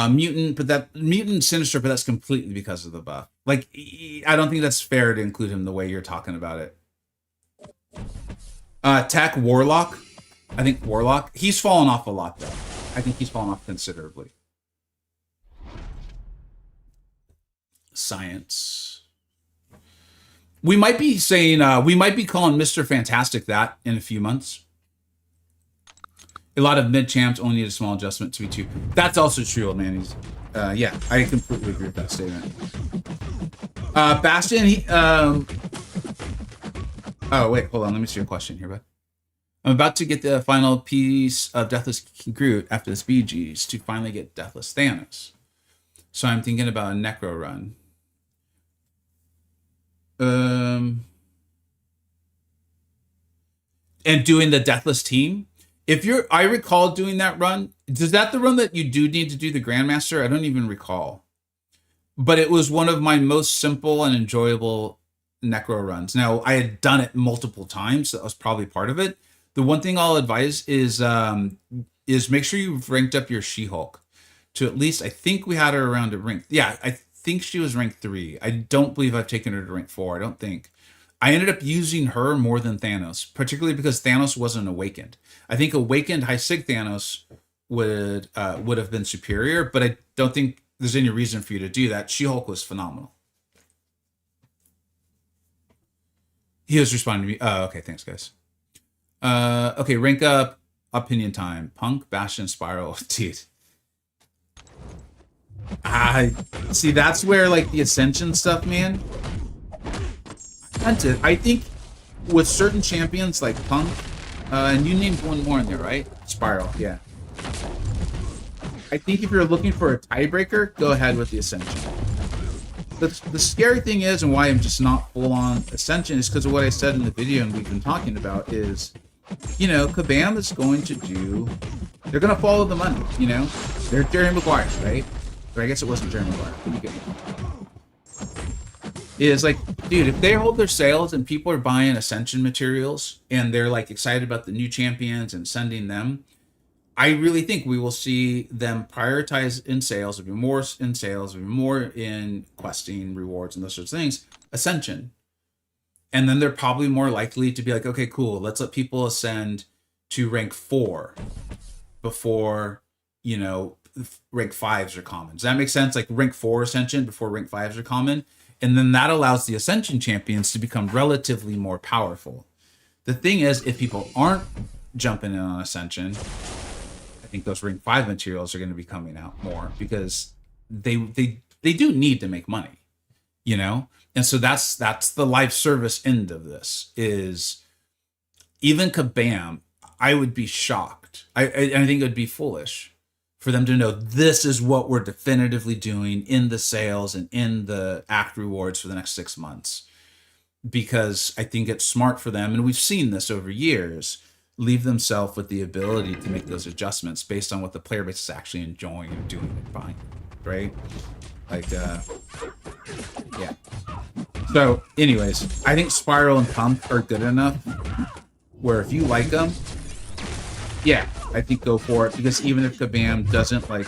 Mutant Sinister, but that's completely because of the buff. Like, I don't think that's fair to include him the way you're talking about it. Tech Warlock. I think Warlock. He's fallen off a lot, though. I think he's fallen off considerably. Science. We might be saying, we might be calling Mr. Fantastic that in a few months. A lot of mid-champs only need a small adjustment to be two. That's also true, old man. Yeah, I completely agree with that statement. Bastion, oh, wait, hold on. Let me see your question here, bud. I'm about to get the final piece of Deathless Groot after this BGs to finally get Deathless Thanos. So I'm thinking about a Necro run. And doing the Deathless team. I recall doing that run. Is that the run that you do need to do the Grandmaster? I don't even recall. But it was one of my most simple and enjoyable Necro runs. Now, I had done it multiple times, so that was probably part of it. The one thing I'll advise is make sure you've ranked up your She-Hulk to at least, I think we had her around a rank. Yeah, I think she was rank 3. I don't believe I've taken her to rank 4. I don't think. I ended up using her more than Thanos, particularly because Thanos wasn't awakened. I think awakened high sig Thanos would have been superior, but I don't think there's any reason for you to do that. She-Hulk was phenomenal. He was responding to me. Oh, okay, thanks, guys. Okay, rank up, opinion time. Punk, Bastion, Spiral, dude. See, that's where like the Ascension stuff, man. I think with certain champions like Punk, and you named one more in there, right? Spiral, yeah. I think if you're looking for a tiebreaker, go ahead with the Ascension. The scary thing is, and why I'm just not full on Ascension, is because of what I said in the video and we've been talking about is, you know, Kabam is going to do, they're going to follow the money, you know? They're Jerry Maguire, right? Or I guess it wasn't Jerry Maguire. You get me. Is like, dude, if they hold their sales and people are buying Ascension materials and they're like excited about the new champions and sending them, I really think we will see them prioritize in sales, there'll be more in sales, there'll be more in questing, rewards, and those sorts of things, Ascension. And then they're probably more likely to be like, okay, cool, let's let people ascend to rank 4 before, you know, rank 5s are common. Does that make sense? Like rank 4 Ascension before rank 5s are common. And then that allows the Ascension champions to become relatively more powerful. The thing is, if people aren't jumping in on Ascension, I think those rank 5 materials are going to be coming out more because they do need to make money, you know? And so that's the live service end of this is even Kabam, I would be shocked. I think it would be foolish for them to know this is what we're definitively doing in the sales and in the act rewards for the next 6 months. Because I think it's smart for them, and we've seen this over years, leave themselves with the ability to make those adjustments based on what the player base is actually enjoying and doing and buying, right? Like, yeah. So, anyways, I think Spiral and Pump are good enough where if you like them, yeah, I think go for it, because even if Kabam doesn't like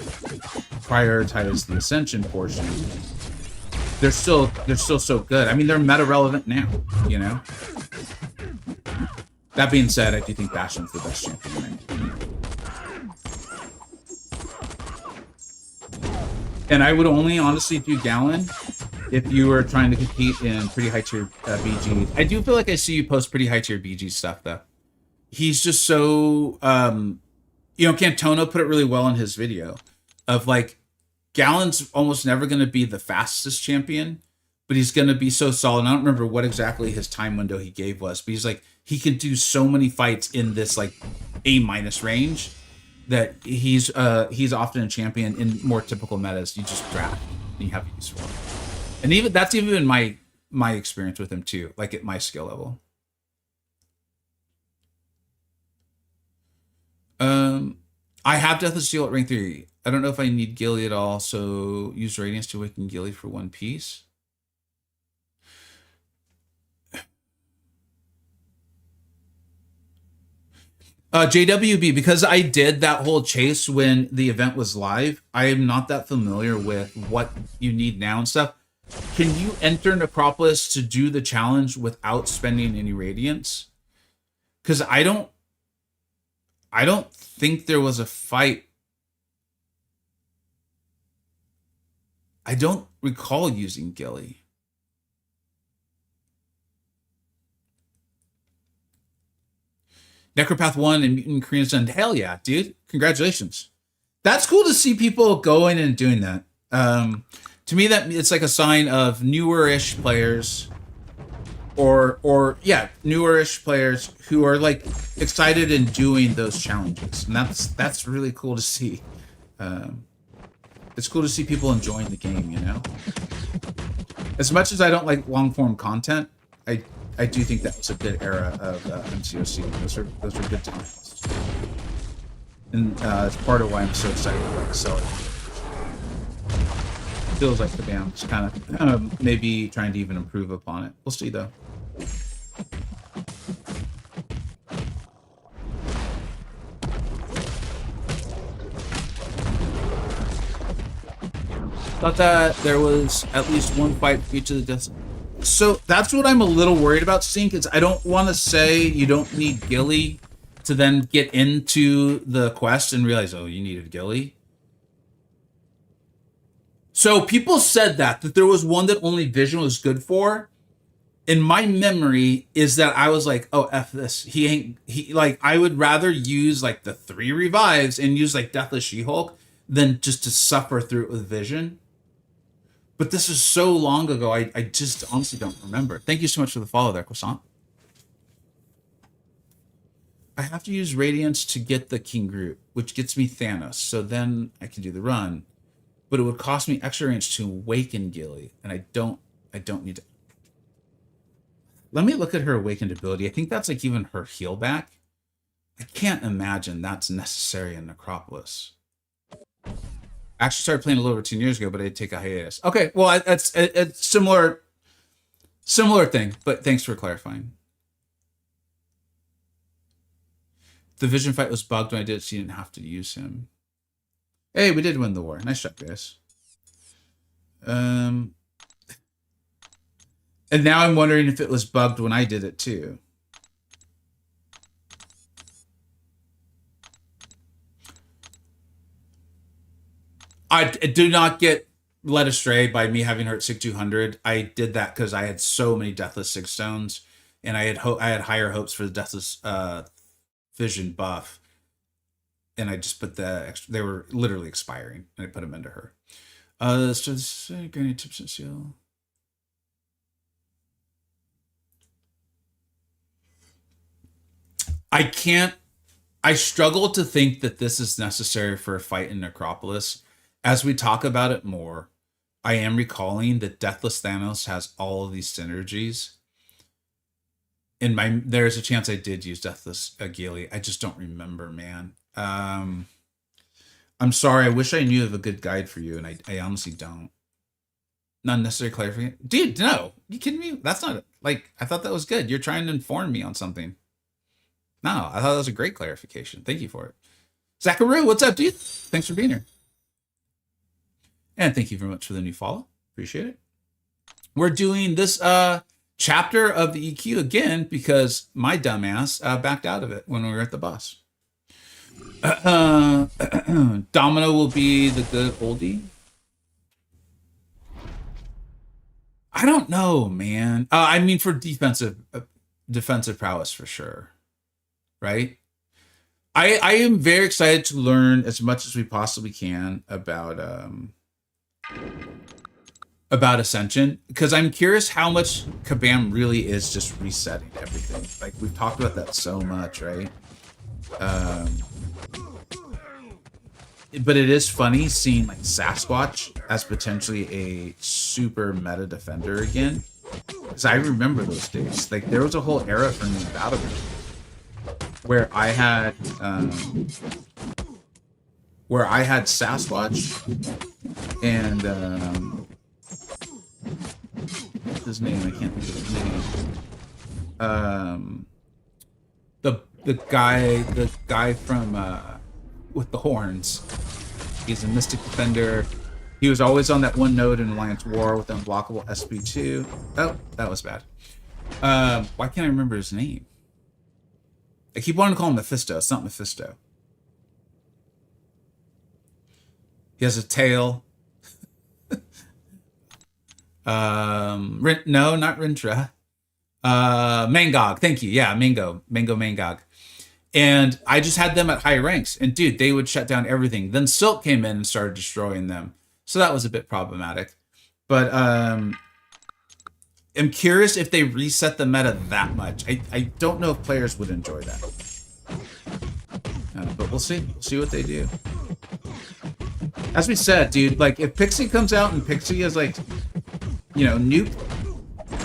prioritize the Ascension portion, they're still so good. I mean, they're meta relevant now, you know. That being said, I do think Bastion's the best champion. And I would only honestly do Gallon if you were trying to compete in pretty high tier BG. I do feel like I see you post pretty high tier BG stuff though. He's just so, you know, Cantono put it really well in his video of like, Gallon's almost never going to be the fastest champion, but he's going to be so solid. I don't remember what exactly his time window he gave was, but he's like, he can do so many fights in this like A- range that he's often a champion in more typical metas. You just draft and you have use for him. And even that's even my experience with him too, like at my skill level. I have Death of Steel at rank 3. I don't know if I need Gilly at all, so use Radiance to awaken Gilly for 1 piece. JWB, because I did that whole chase when the event was live, I am not that familiar with what you need now and stuff. Can you enter Necropolis to do the challenge without spending any Radiance? Because I don't think there was a fight. I don't recall using Gilly. Necropath 1 and Mutant Korean's done. Hell yeah, dude. Congratulations. That's cool to see people going and doing that. To me, that it's like a sign of newer-ish players or newer-ish players who are like excited in doing those challenges. And that's really cool to see. It's cool to see people enjoying the game, you know? As much as I don't like long-form content, I do think that was a good era of MCoC. Those are good times. And it's part of why I'm so excited about Accelerate. Feels like the band's kind of maybe trying to even improve upon it. We'll see, though. Thought that there was at least one fight for each of the deaths. So that's what I'm a little worried about, Stink, is I don't want to say you don't need Gilly to then get into the quest and realize, oh, you needed Gilly. So people said that there was one that only Vision was good for. In my memory is that I was like, oh, F this. He like, I would rather use like the 3 revives and use like Deathless She-Hulk than just to suffer through it with Vision. But this is so long ago, I just honestly don't remember. Thank you so much for the follow there, Croissant. I have to use Radiance to get the King Groot, which gets me Thanos. So then I can do the run. But it would cost me extra range to awaken Gilly. And I don't need to. Let me look at her awakened ability. I think that's like even her heal back. I can't imagine that's necessary in Necropolis. I actually started playing a little over 10 years ago, but I did take a hiatus. Okay, well, it's similar thing, but thanks for clarifying. The Vision fight was bugged when I did it, so you didn't have to use him. Hey, we did win the war. Nice job, guys. And now I'm wondering if it was bugged when I did it too. I do not get led astray by me having her at 6,200. I did that because I had so many Deathless 6 stones, and I had higher hopes for the Deathless Vision buff, and I just put the extra. They were literally expiring, and I put them into her. So this granted tips and seal. I struggle to think that this is necessary for a fight in Necropolis. As we talk about it more, I am recalling that Deathless Thanos has all of these synergies. There's a chance I did use Deathless Gilly. I just don't remember, man. I'm sorry. I wish I knew of a good guide for you, and I honestly don't. Not necessary clarification. Dude, no. You kidding me? That's not like, I thought that was good. You're trying to inform me on something. No, I thought that was a great clarification. Thank you for it. Zacharoo, what's up, dude? Thanks for being here. And thank you very much for the new follow. Appreciate it. We're doing this chapter of the EQ again because my dumbass backed out of it when we were at the bus. Domino will be the good oldie. I don't know, man. I mean, for defensive prowess for sure. Right? I am very excited to learn as much as we possibly can about Ascension, because I'm curious how much Kabam really is just resetting everything. Like, we've talked about that so much, right? But it is funny seeing like Sasquatch as potentially a super meta defender again, because I remember those days. Like, there was a whole era for me in Battleground where I had Sasquatch and what's his name? I can't think of his name. The guy from with the horns. He's a Mystic Defender. He was always on that one node in Alliance War with the unblockable SP2. Oh, that was bad. Why can't I remember his name? I keep wanting to call him Mephisto. It's not Mephisto. He has a tail. No, not Rintra. Mangog. Thank you. Yeah, Mangog. And I just had them at high ranks. And dude, they would shut down everything. Then Silk came in and started destroying them. So that was a bit problematic. But I'm curious if they reset the meta that much. I don't know if players would enjoy that. But we'll see. We'll see what they do. As we said, dude, like if Pixie comes out and Pixie is like, you know, nuke,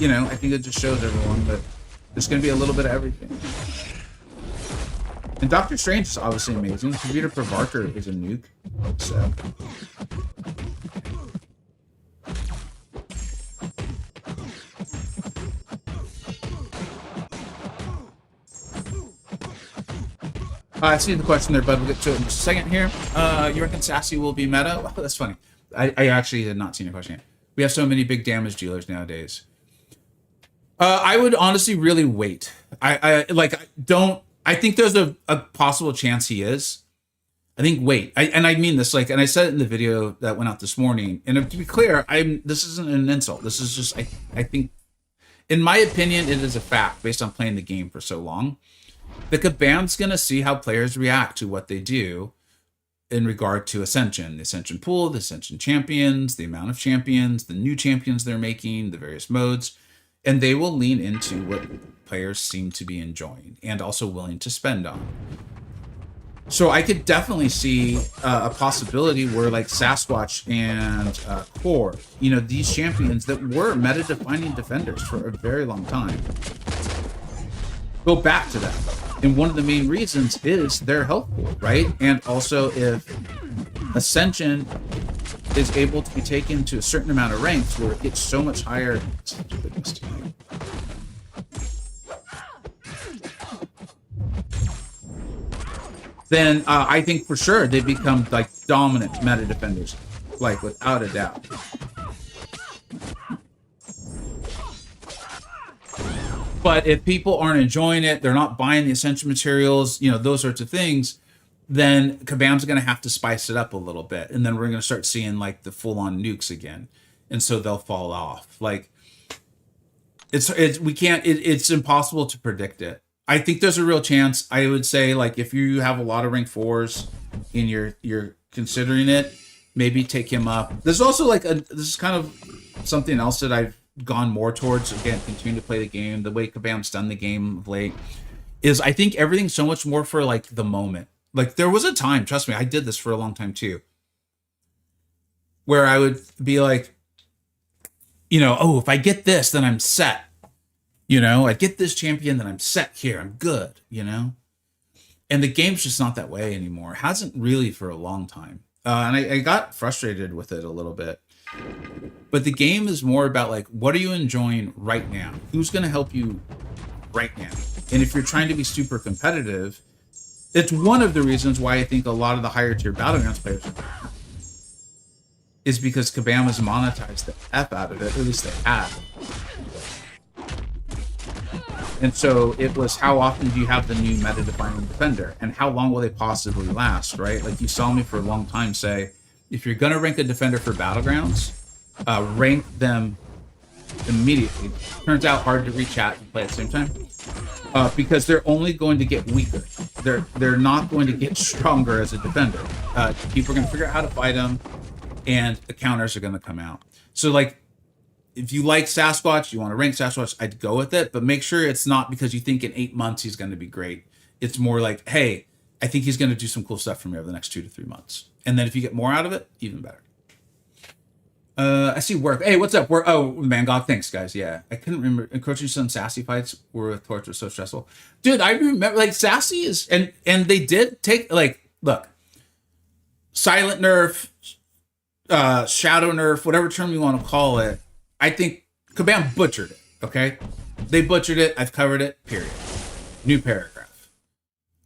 you know, I think it just shows everyone that there's going to be a little bit of everything. And Doctor Strange is obviously amazing. Computer Provarker is a nuke. So. I see the question there, bud. We'll get to it in just a second here. You reckon Sassy will be meta? Well, that's funny. I actually had not seen your question yet. We have so many big damage dealers nowadays. I would honestly really wait. I think there's a possible chance he is. I think wait. I mean this, like, and I said it in the video that went out this morning. And to be clear, this isn't an insult. This is just I think, in my opinion, it is a fact based on playing the game for so long. The Kabam's gonna see how players react to what they do in regard to Ascension, the Ascension pool, the Ascension champions, the amount of champions, the new champions they're making, the various modes, and they will lean into what players seem to be enjoying and also willing to spend on. So I could definitely see a possibility where, like, Sasquatch and Core, these champions that were meta-defining defenders for a very long time, go back to that. And one of the main reasons is their health pool, right? And also, if Ascension is able to be taken to a certain amount of ranks where it gets so much higher. Then I think for sure they become like dominant meta defenders, like without a doubt. But if people aren't enjoying it, they're not buying the Ascension materials, those sorts of things, then Kabam's going to have to spice it up a little bit. And then we're going to start seeing like the full-on nukes again. And so they'll fall off. Like, it's impossible to predict it. I think there's a real chance. I would say, like, if you have a lot of rank 4s and you're considering it, maybe take him up. There's also like this is kind of something else that I've gone more towards, again, continuing to play the game, the way Kabam's done the game of late, is I think everything's so much more for like the moment. Like, there was a time, trust me, I did this for a long time too, where I would be like, oh, if I get this, then I'm set. I get this champion, then I'm set here. I'm good, And the game's just not that way anymore. It hasn't really for a long time. And I got frustrated with it a little bit. But the game is more about, like, what are you enjoying right now? Who's going to help you right now? And if you're trying to be super competitive, it's one of the reasons why I think a lot of the higher tier Battlegrounds players is because Kabam has monetized the F out of it. At least they have. And so it was, how often do you have the new meta-defining defender? And how long will they possibly last, right? Like, you saw me for a long time say, if you're going to rank a defender for Battlegrounds, rank them immediately. Turns out hard to reach out and play at the same time. Because they're only going to get weaker. They're not going to get stronger as a defender. People are going to figure out how to fight them, and the counters are going to come out. So, like, if you like Sasquatch, you want to rank Sasquatch, I'd go with it. But make sure it's not because you think in 8 months he's going to be great. It's more like, hey, I think he's going to do some cool stuff for me over the next 2 to 3 months. And then if you get more out of it, even better. I see work. Hey, what's up? Oh, MCoC, thanks, guys. Yeah, I couldn't remember. Encroaching some Sassy fights were with Torch was so stressful. Dude, I remember, like, Sassy is, and they did take, like, look, silent nerf, shadow nerf, whatever term you want to call it. I think Kabam butchered it, okay? They butchered it. I've covered it, period. New paragraph.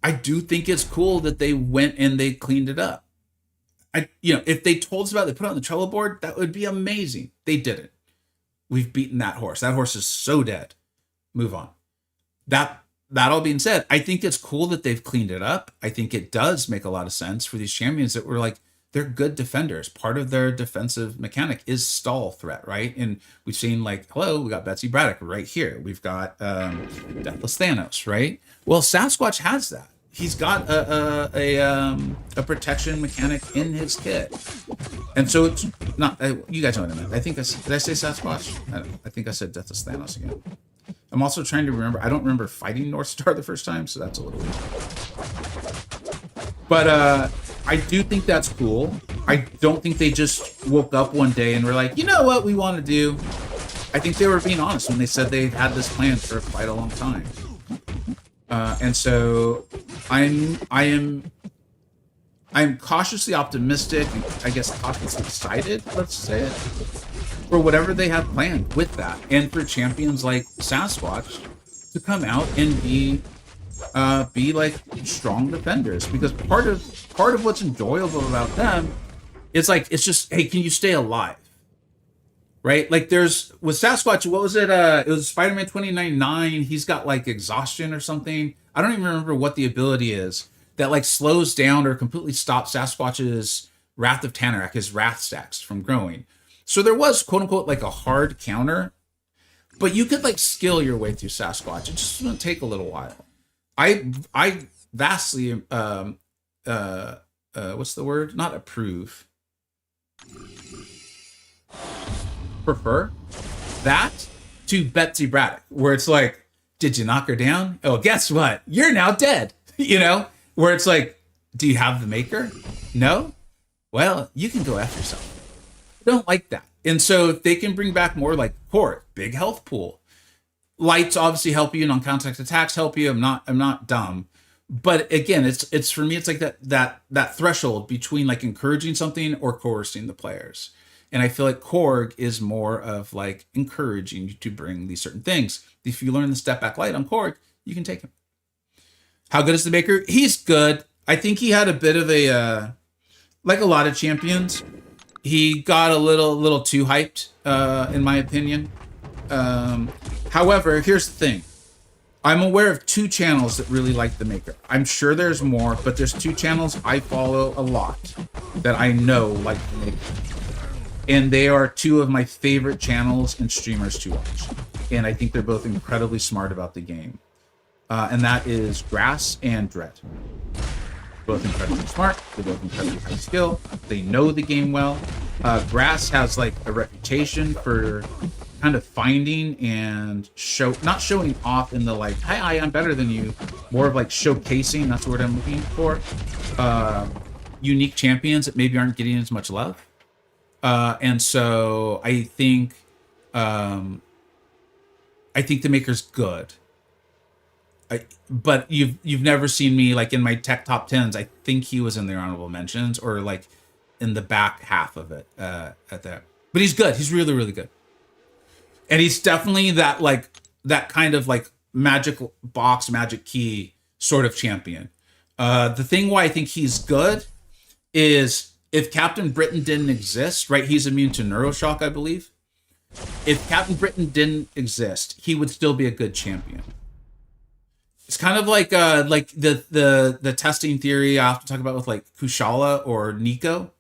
I do think it's cool that they went and they cleaned it up. If they told us about it, they put it on the Trello board, that would be amazing. They didn't. We've beaten that horse. That horse is so dead. Move on. That all being said, I think it's cool that they've cleaned it up. I think it does make a lot of sense for these champions that were like, they're good defenders. Part of their defensive mechanic is stall threat, right? And we've seen, like, hello, we got Betsy Braddock right here. We've got Deathless Thanos, right? Well, Sasquatch has that. He's got a protection mechanic in his kit. And so it's not, you guys know what I meant. Did I say Sasquatch? I think I said Deathless Thanos again. I'm also trying to remember, I don't remember fighting North Star the first time, so that's a little weird. But I do think that's cool. I don't think they just woke up one day and were like, you know what we want to do? I think they were being honest when they said they had this plan for quite a long time. And so I'm cautiously optimistic, and I guess cautiously excited, let's say it, for whatever they have planned with that, and for champions like Sasquatch to come out and be like strong defenders. Because part of what's enjoyable about them It's like, it's just, hey, can you stay alive? Right? Like there's with Sasquatch, what was it? It was Spider-Man 2099. He's got like exhaustion or something. I don't even remember what the ability is that like slows down or completely stops Sasquatch's Wrath of Tanarak, his wrath stacks from growing. So there was quote unquote like a hard counter, but you could like skill your way through Sasquatch. It just wouldn't take a little while. I vastly what's the word? Not approve. Prefer that to Betsy Braddock, where it's like, did you knock her down? Oh, guess what? You're now dead. You know, where it's like, do you have the maker? No? Well, you can go after yourself. I don't like that. And so if they can bring back more like Korg, big health pool. Lights obviously help you, non-contact attacks help you. I'm not dumb. But again, it's for me, it's like that threshold between like encouraging something or coercing the players. And I feel like Korg is more of like encouraging you to bring these certain things. If you learn the step back light on Korg, you can take him. How good is the Maker? He's good. I think he had a bit of a, like a lot of champions, he got a little too hyped, in my opinion. However, here's the thing. I'm aware of 2 channels that really like the Maker. I'm sure there's more, but there's 2 channels I follow a lot that I know like the Maker. And they are 2 of my favorite channels and streamers to watch. And I think they're both incredibly smart about the game. And that is Grass and Dread. Both incredibly smart. They're both incredibly high skill. They know the game well. Grass has like a reputation for kind of finding and not showing off in the like, hi, I'm better than you. More of like showcasing. That's the word I'm looking for. Unique champions that maybe aren't getting as much love. And so I think the Maker's good. But you've never seen me like in my tech top 10s. I think he was in the honorable mentions or like in the back half of it at that. But he's good. He's really, really good. And he's definitely that kind of like magic box, magic key sort of champion. The thing why I think he's good is if Captain Britain didn't exist, right? He's immune to Neuroshock, I believe. If Captain Britain didn't exist, he would still be a good champion. It's kind of like the testing theory I have to talk about with like Kushala or Nico.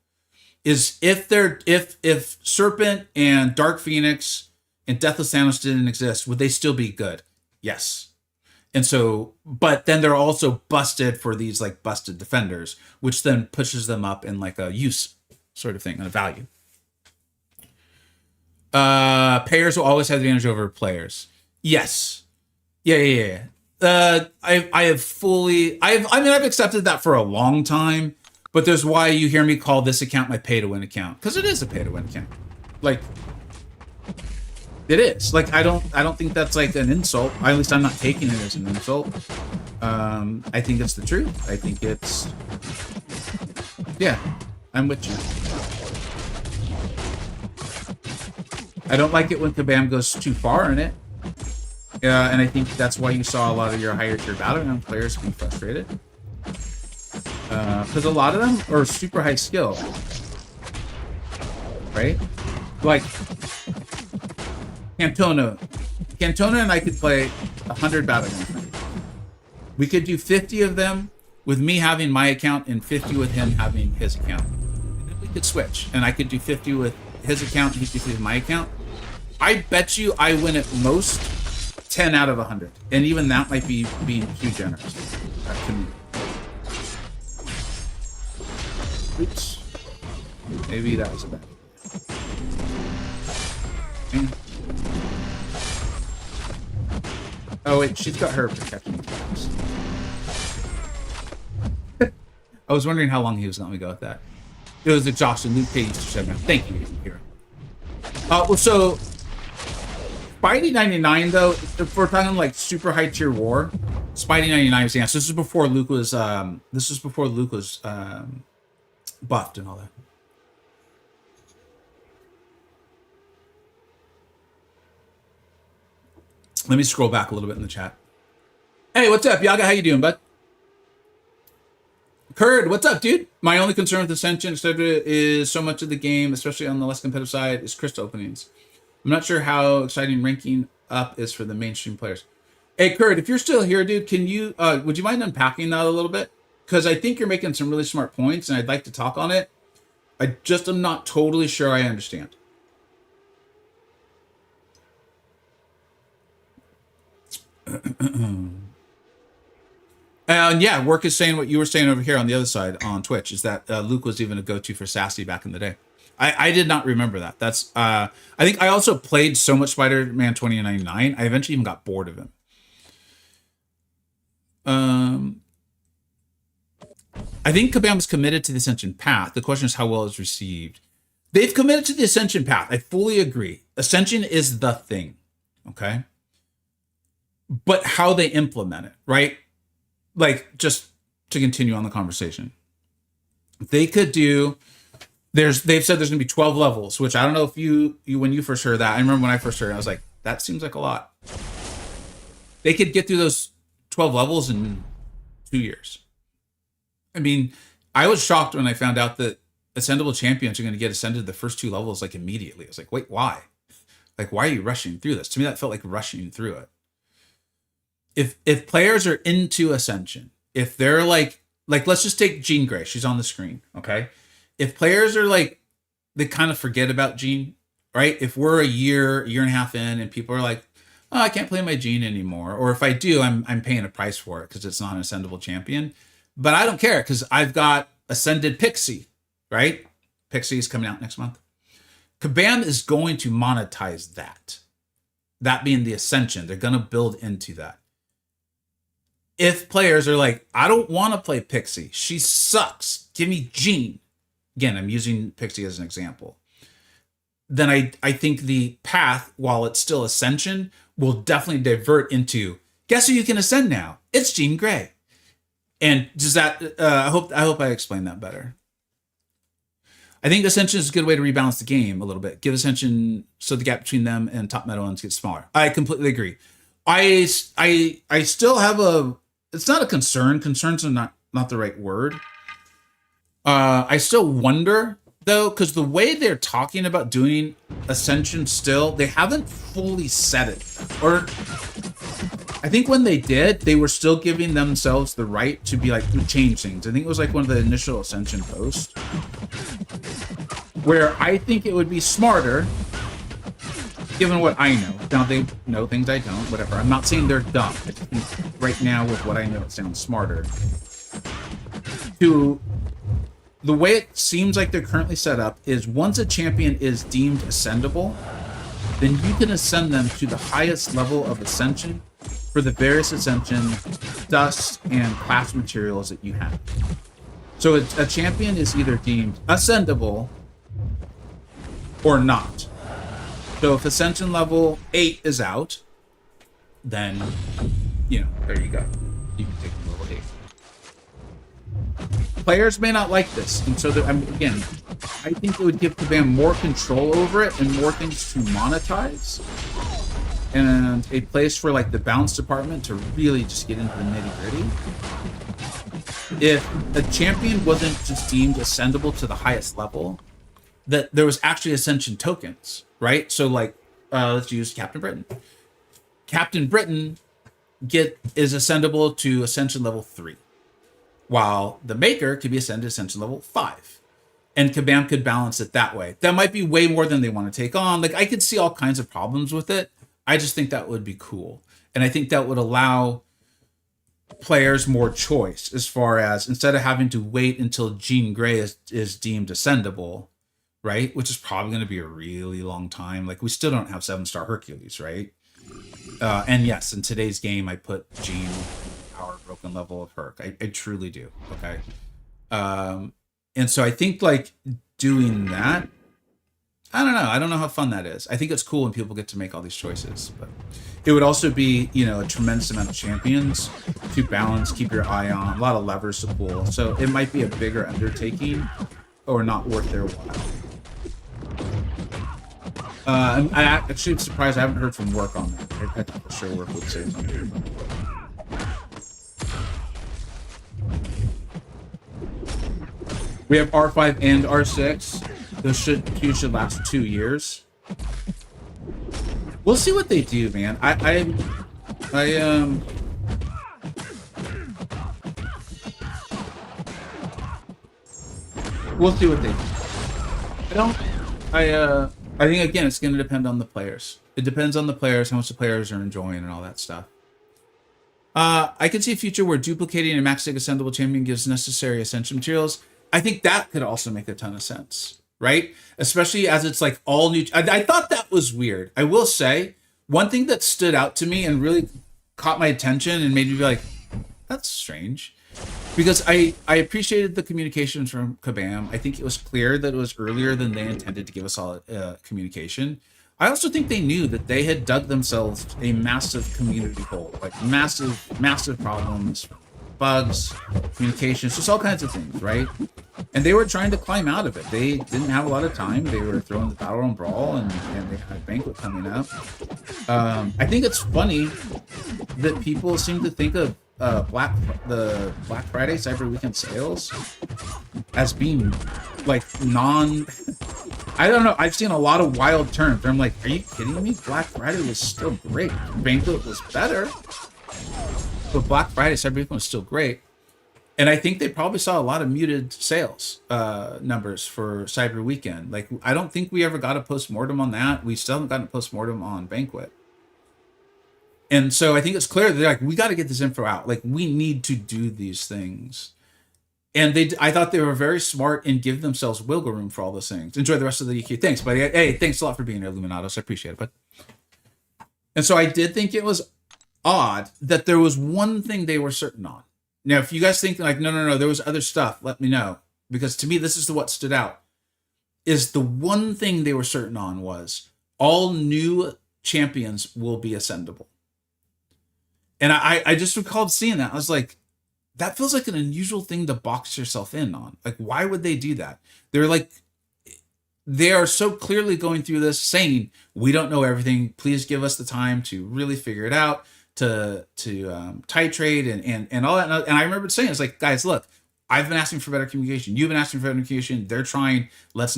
Is if Serpent and Dark Phoenix and Deathless Thanos didn't exist, would they still be good? Yes. And so, but then they're also busted for these like busted defenders, which then pushes them up in like a use sort of thing and a value. Payers will always have the advantage over players. Yes. Yeah. I've accepted that for a long time, but there's why you hear me call this account my pay to win account, because it is a pay to win account. Like it is. Like I don't think that's like an insult. At least I'm not taking it as an insult. I think it's the truth. I think it's I'm with you. I don't like it when Kabam goes too far in it. And I think that's why you saw a lot of your higher tier Battleground players be frustrated. Because a lot of them are super high skill. Right? Like, Cantona and I could play 100 Battleground. We could do 50 of them with me having my account and 50 with him having his account. And then we could switch. And I could do 50 with his account and he could do 50 with my account. I bet you I win at most 10 out of 100. And even that might be being too generous to me. Oops. Maybe that was a bad idea. Oh wait, she's got her protection attacks. I was wondering how long he was letting me go with that. It was exhaustion. Luke K used to shut me down. Thank you, Hero. So Spidey 99 though, if we're talking like super high tier war, Spidey 99 was the answer. This is before Luke was buffed and all that. Let me scroll back a little bit in the chat. Hey, what's up, Yaga? How you doing, bud? Kurd, what's up, dude? My only concern with Ascension, etc., is so much of the game, especially on the less competitive side, is crystal openings. I'm not sure how exciting ranking up is for the mainstream players. Hey, Kurd, if you're still here, dude, can you would you mind unpacking that a little bit? Because I think you're making some really smart points, and I'd like to talk on it. I just am not totally sure I understand. And yeah, Work is saying what you were saying over here on the other side on Twitch, is that Luke was even a go-to for Sassy back in the day. I did not remember that. That's I think I also played so much Spider-Man 2099, I eventually even got bored of him. I think Kabam's committed to the Ascension path. The question is how well it's received. They've committed to the Ascension path. I fully agree. Ascension is the thing, okay? But how they implement it, right? Like, just to continue on the conversation, they could do. They've said there's gonna be 12 levels, which I don't know if you when you first heard that. I remember when I first heard it, I was like, that seems like a lot. They could get through those 12 levels in 2 years. I mean, I was shocked when I found out that ascendable champions are going to get ascended the first 2 levels like immediately. I was like, wait, why? Like, why are you rushing through this? To me, that felt like rushing through it. If players are into Ascension, if they're like let's just take Jean Grey. She's on the screen, okay? If players are like, they kind of forget about Jean, right? If we're a year and a half in and people are like, oh, I can't play my Jean anymore. Or if I do, I'm paying a price for it because it's not an ascendable champion. But I don't care because I've got Ascended Pixie, right? Pixie is coming out next month. Kabam is going to monetize that. That being the Ascension. They're going to build into that. If players are like, I don't want to play Pixie. She sucks. Give me Jean. Again, I'm using Pixie as an example. Then I think the path, while it's still Ascension, will definitely divert into, guess who you can ascend now? It's Jean Grey. And does that, I hope I explained that better. I think Ascension is a good way to rebalance the game a little bit. Give Ascension so the gap between them and top meta ones gets smaller. I completely agree. I still have it's not a concern. Concerns are not the right word. I still wonder, though, because the way they're talking about doing Ascension still, they haven't fully said it. Or I think when they did, they were still giving themselves the right to be like, to change things. I think it was like one of the initial Ascension posts, where I think it would be smarter, given what I know. Now, they know things I don't, whatever. I'm not saying they're dumb. I just think right now, with what I know, it sounds smarter. The way it seems like they're currently set up is once a champion is deemed ascendable, then you can ascend them to the highest level of ascension for the various ascension dust and class materials that you have. So a champion is either deemed ascendable or not. So if ascension level 8 is out, then, there you go. You can take level 8. Players may not like this, and so again, I think it would give Kabam more control over it and more things to monetize, and a place for like the bounce department to really just get into the nitty-gritty. If a champion wasn't just deemed ascendable to the highest level, that there was actually ascension tokens, right? So like, let's use Captain Britain. Captain Britain is ascendable to ascension level 3. While the Maker could be ascended to ascension level 5. And Kabam could balance it that way. That might be way more than they want to take on. Like, I could see all kinds of problems with it. I just think that would be cool. And I think that would allow players more choice as far as, instead of having to wait until Jean Grey is deemed ascendable, right? Which is probably going to be a really long time. Like, we still don't have 7-star Hercules, right? And yes, in today's game, I put Jean broken level of Herc. I truly do. Okay. And so I think like doing that, I don't know how fun that is. I think it's cool when people get to make all these choices, but it would also be, a tremendous amount of champions to balance, keep your eye on, a lot of levers to pull. So it might be a bigger undertaking or not worth their while. I'm actually surprised I haven't heard from Work on that. I think for sure Work would say something. We have R5 and R6. Those two should last 2 years. We'll see what they do, man. We'll see what they do. I think again it's going to depend on the players. It depends on the players, how much the players are enjoying and all that stuff. I could see a future where duplicating a max ascendable champion gives necessary ascension materials. I think that could also make a ton of sense, right? Especially as it's like all new. I thought that was weird. I will say one thing that stood out to me and really caught my attention and made me be like, that's strange. Because I appreciated the communications from Kabam. I think it was clear that it was earlier than they intended to give us all communication. I also think they knew that they had dug themselves a massive community hole, like massive problems, bugs, communications, just all kinds of things, right? And they were trying to climb out of it. They didn't have a lot of time. They were throwing the Battle Royale Brawl, and they had a banquet coming up. I think it's funny that people seem to think of the Black Friday Cyber Weekend sales as being like I don't know. I've seen a lot of wild terms. I'm like, are you kidding me? Black Friday was still great. Banquet was better, but Black Friday Cyber Weekend was still great. And I think they probably saw a lot of muted sales numbers for Cyber Weekend. Like, I don't think we ever got a postmortem on that. We still haven't gotten a postmortem on Banquet. And so I think it's clear that they're like, we got to get this info out. Like, we need to do these things. And I thought they were very smart and give themselves wiggle room for all those things. Enjoy the rest of the EQ. Thanks, buddy. Hey, thanks a lot for being here, Illuminados. I appreciate it, bud. And so I did think it was odd that there was one thing they were certain on. Now, if you guys think like, no, there was other stuff, let me know. Because to me, this is what stood out. Is the one thing they were certain on was all new champions will be ascendable. And I just recalled seeing that. I was like, that feels like an unusual thing to box yourself in on. Like, why would they do that? They are so clearly going through this saying, we don't know everything. Please give us the time to really figure it out, to titrate and all that. And I remember saying, it's like, guys, look, I've been asking for better communication. You've been asking for better communication. They're trying. Let's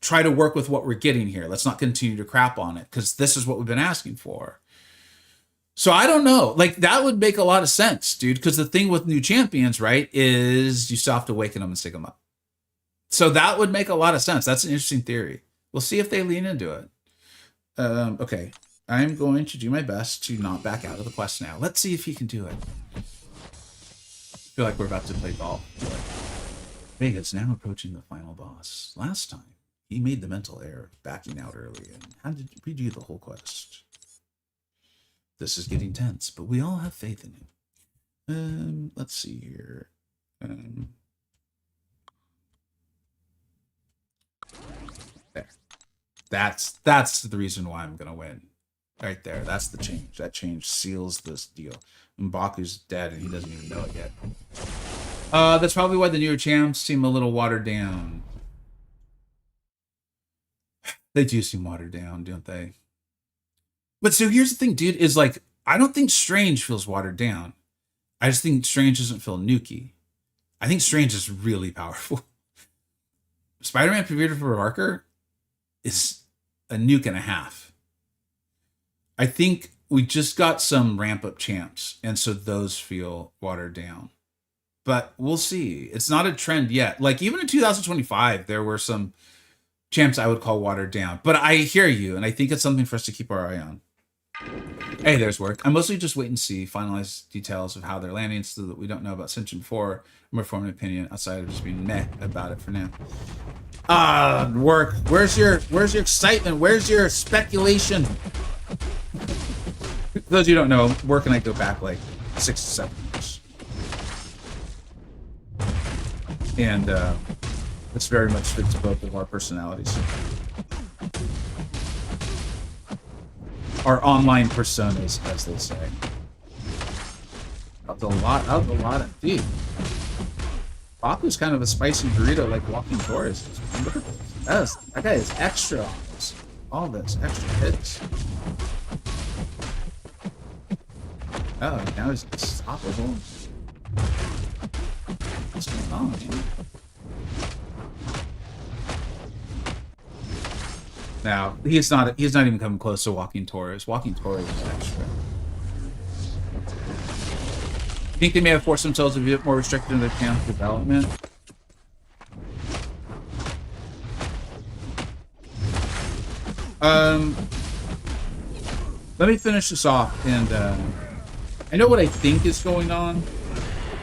try to work with what we're getting here. Let's not continue to crap on it, because this is what we've been asking for. So I don't know. Like, that would make a lot of sense, dude. Because the thing with new champions, right, is you still have to awaken them and stick them up. So that would make a lot of sense. That's an interesting theory. We'll see if they lean into it. Okay. I'm going to do my best to not back out of the quest now. Let's see if he can do it. I feel like we're about to play golf. Vega's now approaching the final boss. Last time, he made the mental error of backing out early and had to redo the whole quest. This is getting tense, but we all have faith in him. Let's see here. There. That's the reason why I'm gonna win. Right there. That's the change. That change seals this deal. M'Baku's dead and he doesn't even know it yet. That's probably why the newer champs seem a little watered down. They do seem watered down, don't they? But so here's the thing, dude, is like, I don't think Strange feels watered down. I just think Strange doesn't feel nukey. I think Strange is really powerful. Spider-Man Preview for Barker is a nuke and a half. I think we just got some ramp-up champs, and so those feel watered down. But we'll see. It's not a trend yet. Like, even in 2025, there were some champs I would call watered down. But I hear you, and I think it's something for us to keep our eye on. Hey, there's work. I'm mostly just waiting to see finalized details of how they're landing so that we don't know about Ascension 4 and we're forming an opinion outside of just being meh about it for now. Work. Where's your excitement? Where's your speculation? For those of you who don't know, work and I go back like 6 to 7 years. And it's very much fits both of our personalities. Our online personas, as they say. That's a lot of dude. Baku's kind of a spicy burrito, like walking towards. Look at this. That guy is extra on this. All this extra hits. Oh, now he's unstoppable. What's going on, man? Now he's not even coming close to walking Torres. Walking Torres is extra. I think they may have forced themselves to be a bit more restricted in their channel development. Let me finish this off, and I know what I think is going on,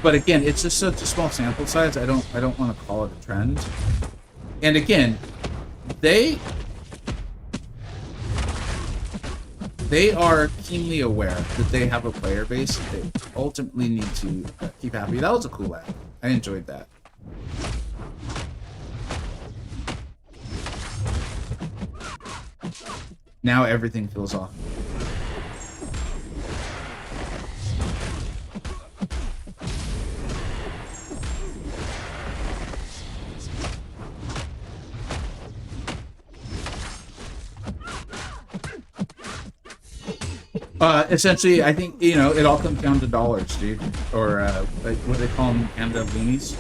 but again, it's just such a small sample size. I don't want to call it a trend. And again, they are keenly aware that they have a player base that they ultimately need to keep happy. That was a cool ad. I enjoyed that. Now everything feels off. Essentially, I think, you know, it all comes down to dollars, dude. Or, like, what do they call them? Canada loonies.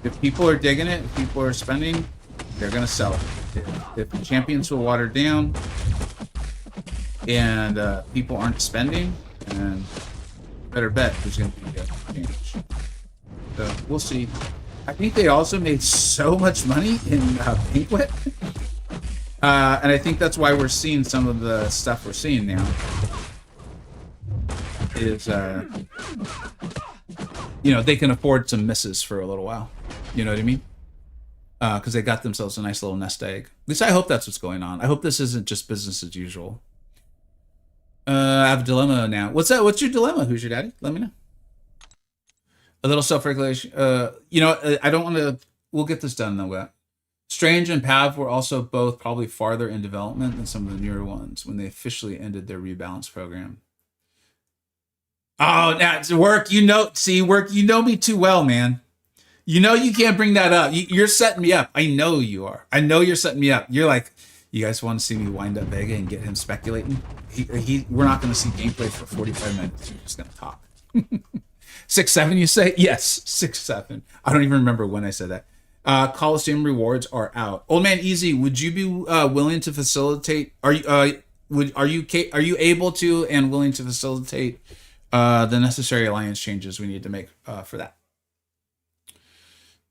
If people are digging it, if people are spending, they're going to sell it. If the champions will water down and people aren't spending, and better bet there's going to be a change. So, we'll see. I think they also made so much money in Banquet. And I think that's why we're seeing some of the stuff we're seeing now. Is, you know, they can afford some misses for a little while. You know what I mean? Because they got themselves a nice little nest egg. At least I hope that's what's going on. I hope this isn't just business as usual. I have a dilemma now. What's that? What's your dilemma? Who's your daddy? Let me know. A little self-regulation. You know, I don't want to... We'll get this done, though. Strange and Pav were also both probably farther in development than some of the newer ones when they officially ended their rebalance program. Oh, now it's Work. You know, see, Work. You know me too well, man. You know you can't bring that up. You're setting me up. I know you are. I know you're setting me up. You're like, you guys want to see me wind up Vega and get him speculating? We're not going to see gameplay for 45 minutes. We're just going to talk. 6-7, you say? Yes, 6-7. I don't even remember when I said that. Coliseum rewards are out. Old Man Easy, would you be willing to facilitate? Are you able to and willing to facilitate the necessary alliance changes we need to make for that?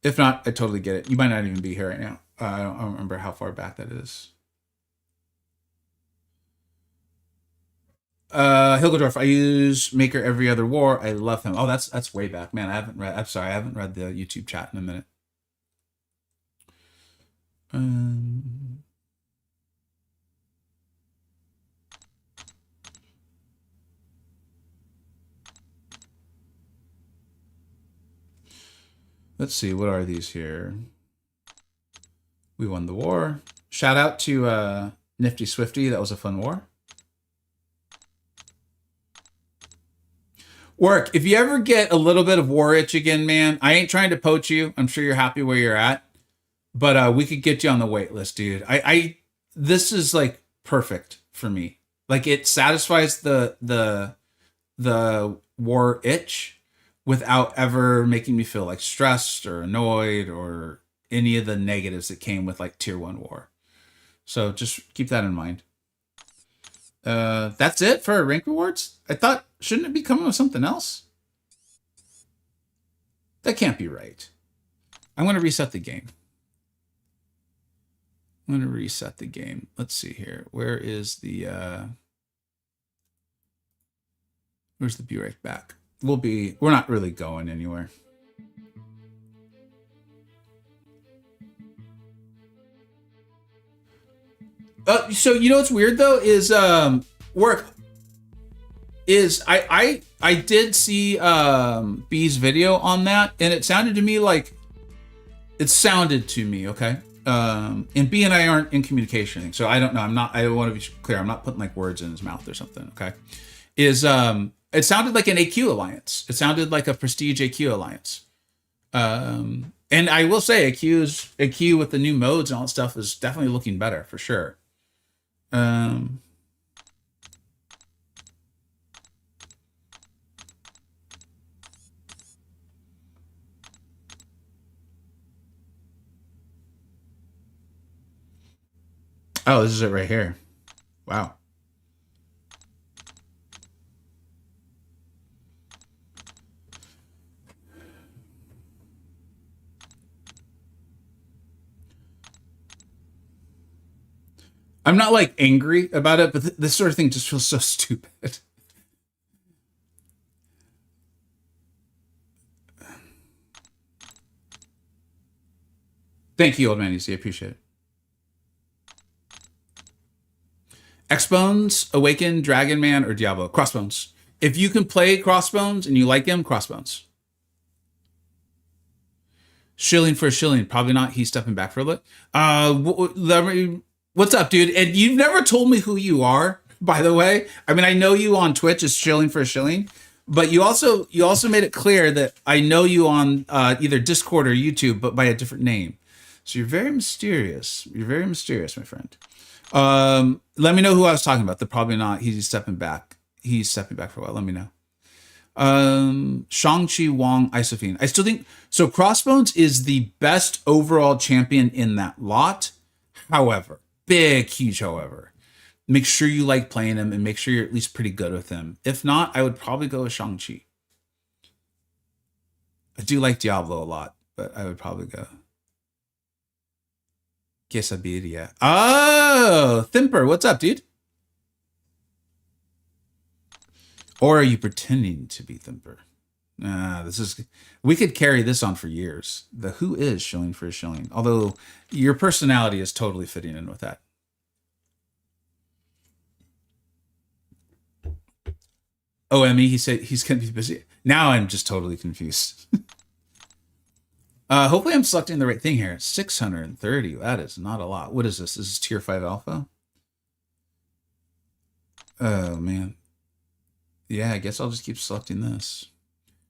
If not, I totally get it. You might not even be here right now. I don't remember how far back that is. Hilgedorf, I use Maker every other war. I love him. Oh, that's way back, man. I'm sorry, I haven't read the YouTube chat in a minute. Let's see, what are these here? We won the war. Shout out to Nifty Swifty. That was a fun war. Work, if you ever get a little bit of war itch again, man, I ain't trying to poach you. I'm sure you're happy where you're at. But we could get you on the wait list, dude. This is like perfect for me. Like it satisfies the war itch without ever making me feel like stressed or annoyed or any of the negatives that came with like tier 1 war. So just keep that in mind. That's it for rank rewards? I thought, shouldn't it be coming with something else? That can't be right. I'm going to reset the game. I'm going to reset the game. Let's see here. Where is the, where's the be right back? We're not really going anywhere. So you know what's weird though is Work is I did see B's video on that, and it sounded to me, okay? And B and I aren't in communication, so I don't know. I want to be clear. I'm not putting like words in his mouth or something, okay? It sounded like an AQ alliance. It sounded like a prestige AQ alliance. And I will say AQ with the new modes and all that stuff is definitely looking better for sure. Oh, this is it right here. Wow. I'm not like angry about it, but this sort of thing just feels so stupid. Thank you, old man. You see, I appreciate it. X-Bones, Awaken, Dragon Man, or Diablo? Crossbones. If you can play Crossbones and you like him, Crossbones. Shilling for a shilling. Probably not. He's stepping back for a little. What's up, dude? And you've never told me who you are, by the way. I mean, I know you on Twitch as Shilling for a Shilling, but you also made it clear that I know you on either Discord or YouTube, but by a different name. So you're very mysterious. You're very mysterious, my friend. Let me know who I was talking about. They're probably not. He's stepping back. He's stepping back for a while. Let me know. Shang-Chi, Wong, Isophine. I still think so. Crossbones is the best overall champion in that lot. However, big, huge however. Make sure you like playing him and make sure you're at least pretty good with him. If not, I would probably go with Shang-Chi. I do like Diablo a lot, but I would probably go. Quesabirria. Oh, Thimper, what's up, dude? Or are you pretending to be Thimper? This is. We could carry this on for years. The who is shilling for a shilling. Although your personality is totally fitting in with that. Oh, Emmy, he said he's gonna be busy. Now I'm just totally confused. Hopefully I'm selecting the right thing here. 630. That is not a lot. What is this? This is tier 5 alpha. Oh man. Yeah, I guess I'll just keep selecting this.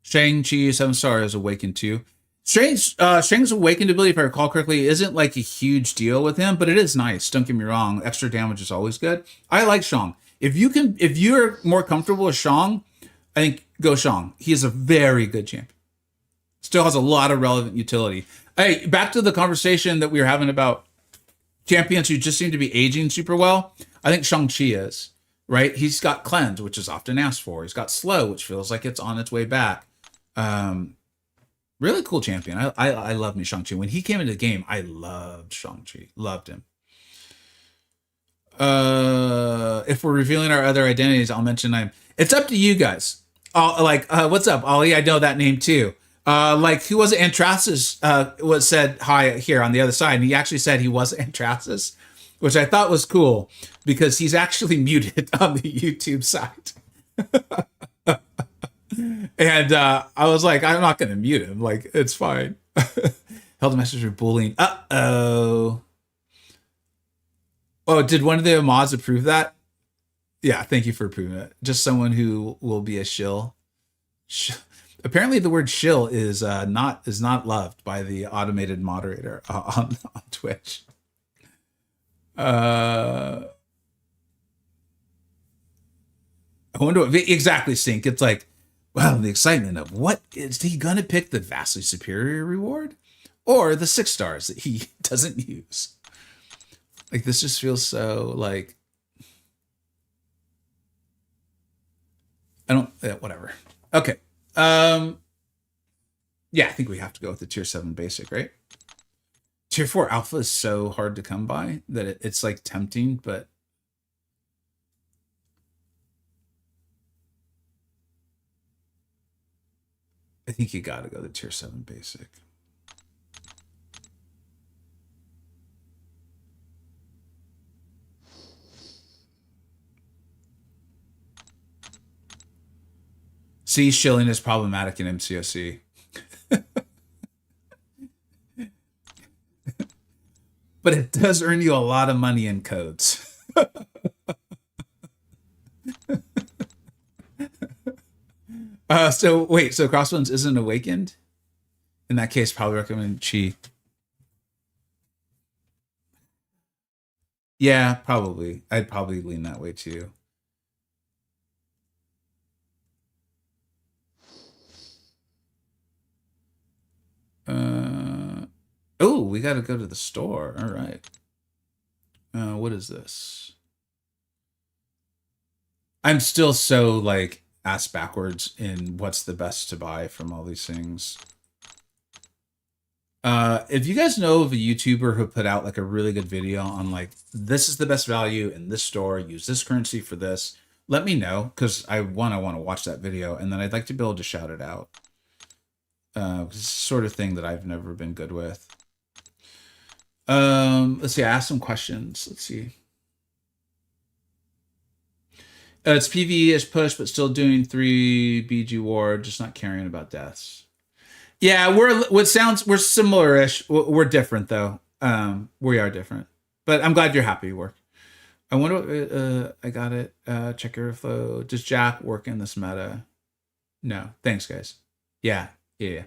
Shang-Chi, 7 stars, Awakened 2. Shang's Awakened ability, if I recall correctly, isn't like a huge deal with him, but it is nice. Don't get me wrong. Extra damage is always good. I like Shang. If you're more comfortable with Shang, I think go Shang. He is a very good champion. Still has a lot of relevant utility. Hey, back to the conversation that we were having about champions who just seem to be aging super well. I think Shang-Chi is, right? He's got Cleanse, which is often asked for. He's got Slow, which feels like it's on its way back. Really cool champion. I love me Shang-Chi. When he came into the game, I loved Shang-Chi. Loved him. If we're revealing our other identities, I'll mention it's up to you guys. What's up, Ollie? I know that name too. Who was it? Antrasis was said hi here on the other side, and he actually said he was Antrasis, which I thought was cool because he's actually muted on the YouTube side. And I was like, I'm not going to mute him. Like, it's fine. Held a message for bullying. Uh-oh. Oh, did one of the mods approve that? Yeah, thank you for approving it. Just someone who will be a shill. Apparently, the word "shill" is not loved by the automated moderator on Twitch. I wonder what exactly, Stink. It's like, well, the excitement of what is he gonna pick, the vastly superior reward, or the 6 stars that he doesn't use? Like, this just feels so like I don't whatever. Okay. Yeah, I think we have to go with the tier 7 basic, right? Tier 4 alpha is so hard to come by that it's like tempting, but I think you gotta go the tier 7 basic. See, shilling is problematic in MCoC. But it does earn you a lot of money in codes. So wait, so Crossbones isn't Awakened? In that case, probably recommend Chi. Yeah, probably. I'd probably lean that way too. Oh, we got to go to the store. All right. What is this? I'm still so like ass backwards in what's the best to buy from all these things. If you guys know of a YouTuber who put out like a really good video on like this is the best value in this store, use this currency for this, let me know because I want to watch that video and then I'd like to be able to shout it out. It's the sort of thing that I've never been good with. Let's see. I asked some questions. Let's see. It's PvE-ish push, but still doing 3 BG war, just not caring about deaths. Yeah, we're similar-ish. We're different though. We are different. But I'm glad you're happy, work. I wonder I got it. Check your flow. Does Jack work in this meta? No. Thanks, guys. Yeah. Yo,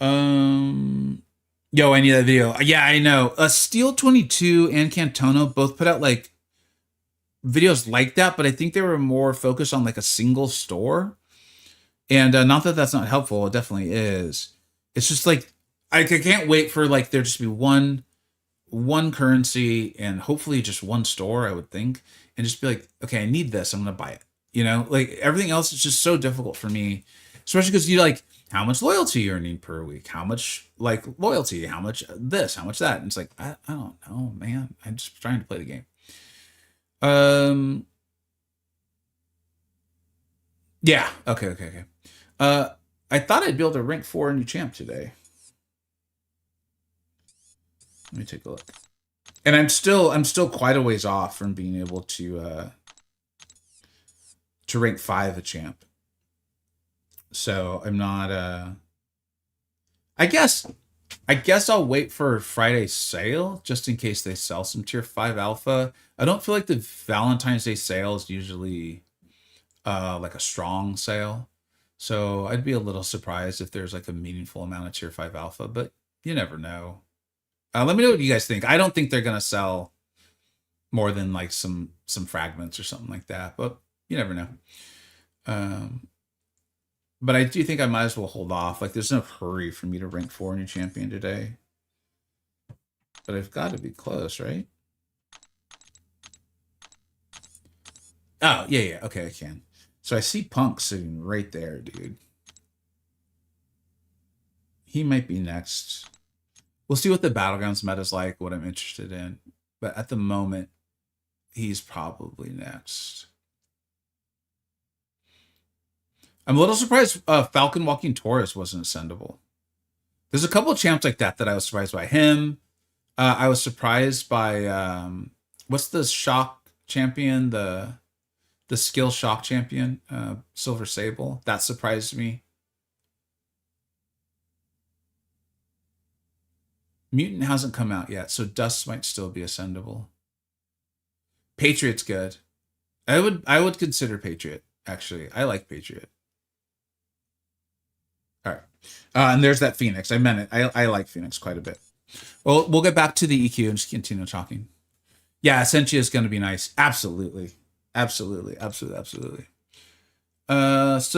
I need that video. Yeah, I know. Steel 22 and Cantono both put out like videos like that, but I think they were more focused on like a single store. And not that that's not helpful, it definitely is. It's just like I can't wait for like there just to be one currency and hopefully just one store, I would think, and just be like, okay, I need this, I'm gonna buy it. You know, like everything else is just so difficult for me, especially because you like how much loyalty you're earning per week, how much like loyalty, how much this, how much that. And it's like, I don't know, man. I'm just trying to play the game. Yeah. Okay. I thought I'd be able to rank 4 a new champ today. Let me take a look. And I'm still quite a ways off from being able to rank 5 a champ. So I'm not I guess I'll wait for Friday's sale just in case they sell some tier 5 alpha. I don't feel like the Valentine's Day sale is usually like a strong sale. So I'd be a little surprised if there's like a meaningful amount of tier 5 alpha, but you never know. Let me know what you guys think. I don't think they're gonna sell more than like some fragments or something like that, but you never know. But I do think I might as well hold off. Like there's no hurry for me to rank 4 new champion today. But I've got to be close, right? Oh, yeah. Okay, I can. So I see Punk sitting right there, dude. He might be next. We'll see what the Battlegrounds meta is like, what I'm interested in. But at the moment, he's probably next. I'm a little surprised Falcon Walking Taurus wasn't ascendable. There's a couple of champs like that I was surprised by. Him. I was surprised by what's the shock champion? The skill shock champion, Silver Sable. That surprised me. Mutant hasn't come out yet, so Dust might still be ascendable. Patriot's good. I would consider Patriot, actually. I like Patriot. All right. And there's that Phoenix. I meant it. I like Phoenix quite a bit. Well, we'll get back to the EQ and just continue talking. Yeah, Essentia is going to be nice. Absolutely. Still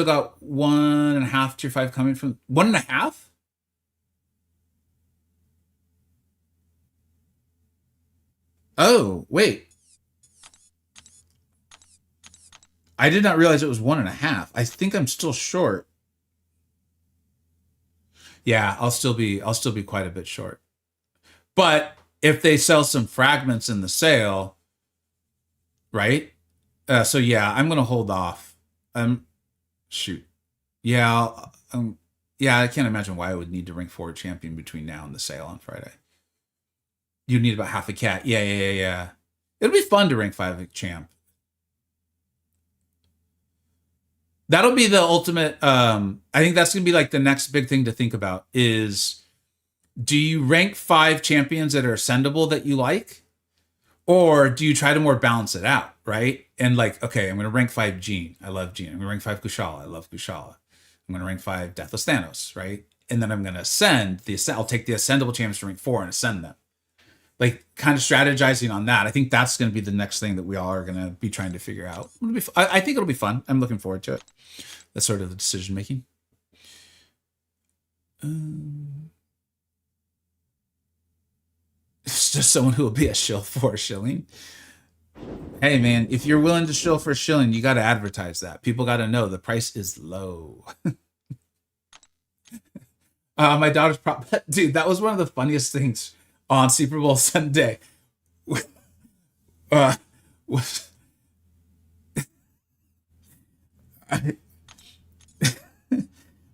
got 1.5 tier 5 coming from 1.5. Oh, wait. I did not realize it was 1.5. I think I'm still short. Yeah, I'll still be quite a bit short. But if they sell some fragments in the sale, right? So yeah, I'm gonna hold off. Shoot. Yeah, yeah, I can't imagine why I would need to rank 4 champion between now and the sale on Friday. You'd need about half a cat. Yeah. It'll be fun to rank 5 champ. That'll be the ultimate. I think that's gonna be like the next big thing to think about is, do you rank 5 champions that are ascendable that you like? Or do you try to more balance it out, right? And like, okay, I'm going to rank 5 Jean. I love Jean. I'm going to rank 5 Kushala. I love Kushala. I'm going to rank 5 Deathless Thanos, right? And then I'm going to ascend I'll take the ascendable champions to rank 4 and ascend them. Like kind of strategizing on that. I think that's going to be the next thing that we all are going to be trying to figure out. I think it'll be fun. I'm looking forward to it. That's sort of the decision making. there someone who will be a shill for a shilling? Hey man, if you're willing to shill for a shilling, you got to advertise that. People got to know the price is low. My daughter's prop bet, dude. That was one of the funniest things on Super Bowl Sunday. Uh, was I,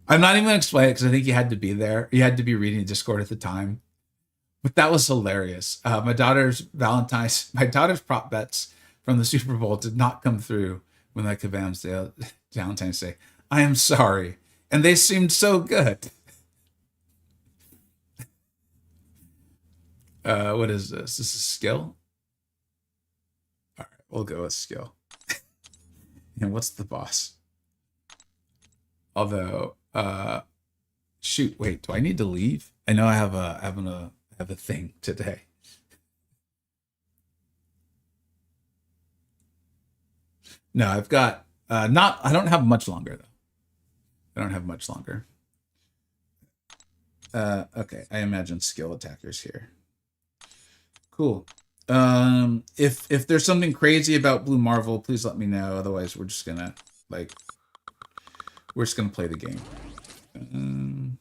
I'm not even gonna explain it because I think you had to be there. You had to be reading Discord at the time. But that was hilarious. My daughter's prop bets from the Super Bowl did not come through when like Kabam's Valentine's Day. I am sorry, and they seemed so good. What is this? This is skill. All right, we'll go with skill. And what's the boss? Although, shoot, wait, do I need to leave? I know I have a thing today. No, I've got not. I don't have much longer though. I don't have much longer. Okay, I imagine skill attackers here. Cool. If there's something crazy about Blue Marvel, please let me know. Otherwise, we're just gonna play the game.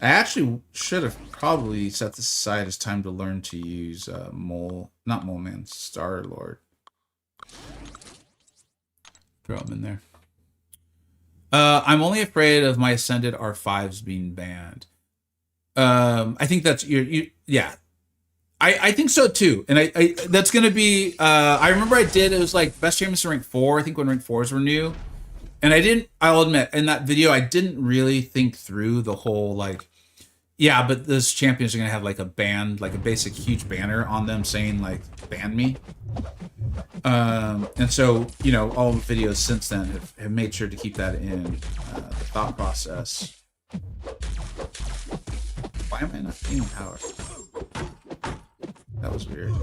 I actually should have probably set this aside as time to learn to use not Mole Man, Star Lord. Throw him in there. I'm only afraid of my Ascended R5s being banned. I think that's yeah. I think so too, and I that's gonna be. I remember it was like best champions in rank 4. I think when rank 4s were new, and I'll admit in that video I didn't really think through the whole like, yeah, but those champions are gonna have like a band, like a basic huge banner on them saying like ban me. And so all the videos since then have made sure to keep that in the thought process. Why am I not gaining power? That was weird.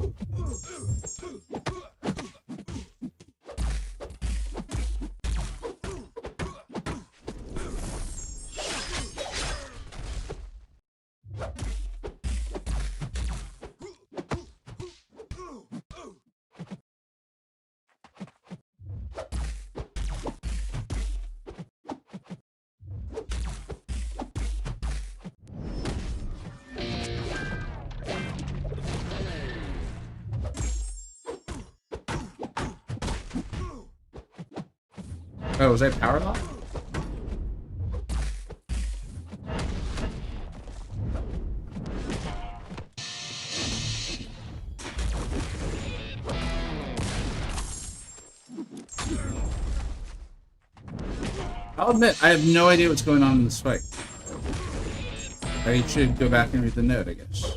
Oh, was that power lock? I'll admit, I have no idea what's going on in this fight. I should go back and read the note, I guess.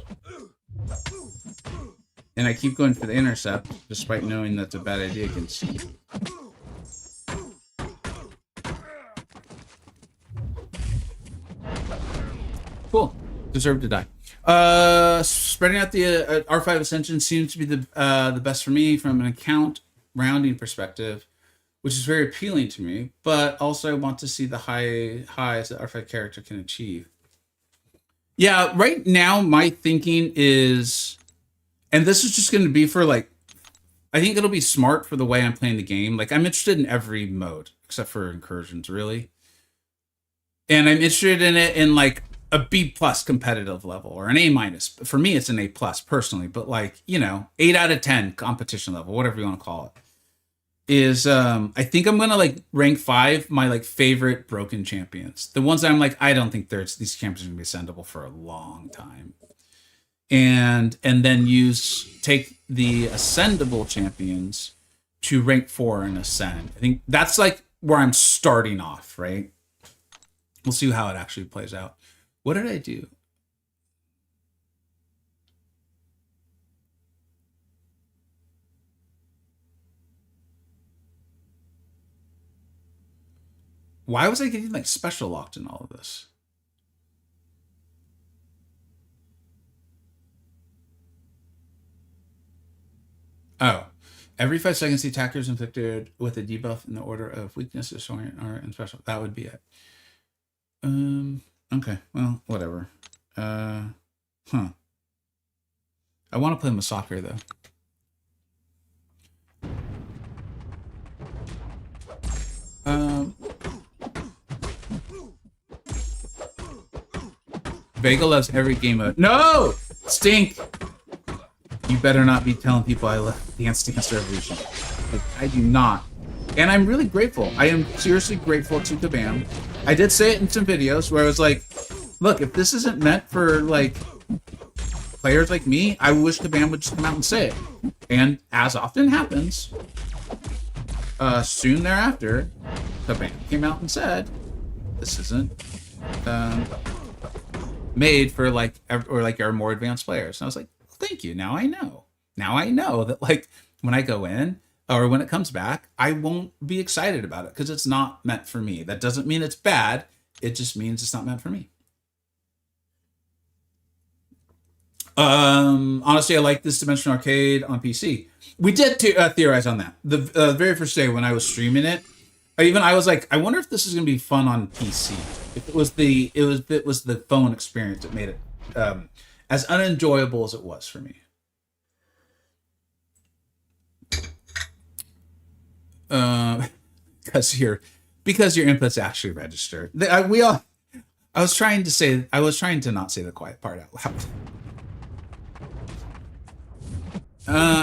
And I keep going for the intercept, despite knowing that's a bad idea against you. Cool. Deserve to die. Spreading out the R5 Ascension seems to be the best for me from an account rounding perspective, which is very appealing to me, but also I want to see the highs that R5 character can achieve. Yeah, right now my thinking is, and this is just going to be for like, I think it'll be smart for the way I'm playing the game. Like I'm interested in every mode except for incursions, really. And I'm interested in it in like a B+ competitive level or an A-. For me, it's an A+ personally, but like, 8 out of 10 competition level, whatever you want to call it. Is I think I'm gonna like rank 5 my like favorite broken champions. The ones that I'm like, I don't think these champions are gonna be ascendable for a long time. And then take the ascendable champions to rank 4 and ascend. I think that's like where I'm starting off, right? We'll see how it actually plays out. What did I do? Why was I getting like special locked in all of this? Oh, Every 5 seconds, the attacker is inflicted with a debuff in the order of weakness, disorient, or and special. That would be it. Okay. Well, whatever. I want to play MCoC though. Vega loves every game mode. No! Stink! You better not be telling people I love Dance Dance Revolution. Like, I do not. And I'm really grateful. I am seriously grateful to Kabam. I did say it in some videos where I was like, look, if this isn't meant for, like, players like me, I wish Kabam would just come out and say it. And as often happens, soon thereafter, Kabam came out and said, this isn't made for, like, or like our more advanced players. And I was like, thank you. Now I know. Now I know that, like, when I go in or when it comes back, I won't be excited about it because it's not meant for me. That doesn't mean it's bad. It just means it's not meant for me. Honestly, I like this Dimension Arcade on PC. We did theorize on that. The very first day when I was streaming it, I was like, I wonder if this is going to be fun on PC. If it was the phone experience that made it as unenjoyable as it was for me. Because your inputs actually register. I was trying to not say the quiet part out loud.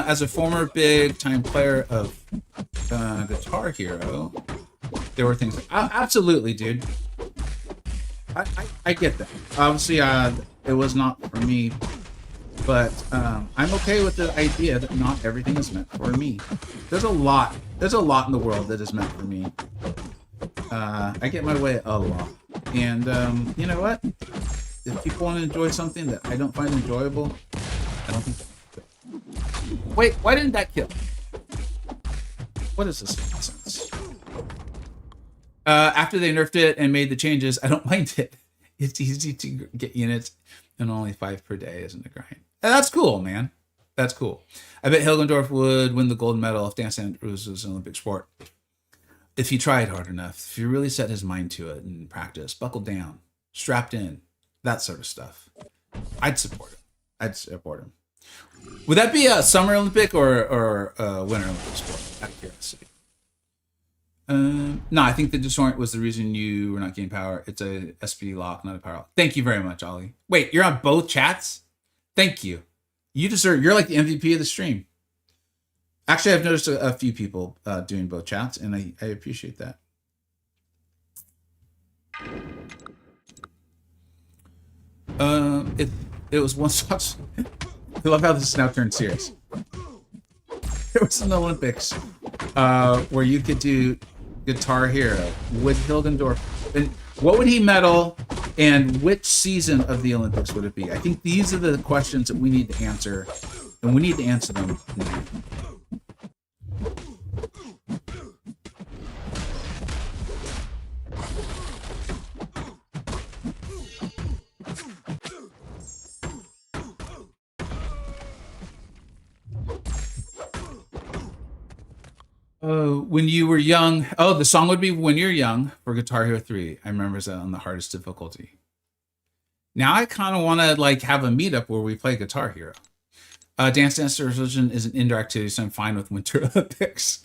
As a former big time player of Guitar Hero, there were things like, absolutely, dude. I get that. Obviously, it was not for me, but I'm okay with the idea that not everything is meant for me. There's a lot in the world that is meant for me. I get my way a lot, and you know what? If people want to enjoy something that I don't find enjoyable, I don't think. Wait, why didn't that kill? What is this nonsense? After they nerfed it and made the changes, I don't mind it. It's easy to get units, and only 5 per day isn't a grind. And that's cool, man. That's cool. I bet Hilgendorf would win the gold medal if Dance Dance was an Olympic sport. If he tried hard enough, if he really set his mind to it and practice, buckled down, strapped in, that sort of stuff. I'd support him. Would that be a Summer Olympic or a Winter Olympic sport? Out of curiosity. No, I think the disorient was the reason you were not getting power. It's a SPD lock, not a power lock. Thank you very much, Ollie. Wait, you're on both chats? Thank you. You're like the MVP of the stream. Actually, I've noticed a few people doing both chats, and I appreciate that. It was one such. I love how this is now turned serious. There was an Olympics where you could do Guitar Hero with Hilgendorf. And what would he medal, and which season of the Olympics would it be? I think these are the questions that we need to answer, and we need to answer them now. When you were young. Oh, the song would be When You're Young for Guitar Hero 3. I remember that on the hardest difficulty. Now I kind of want to like have a meetup where we play Guitar Hero. Dance Dance Revolution is an indoor activity, so I'm fine with Winter Olympics.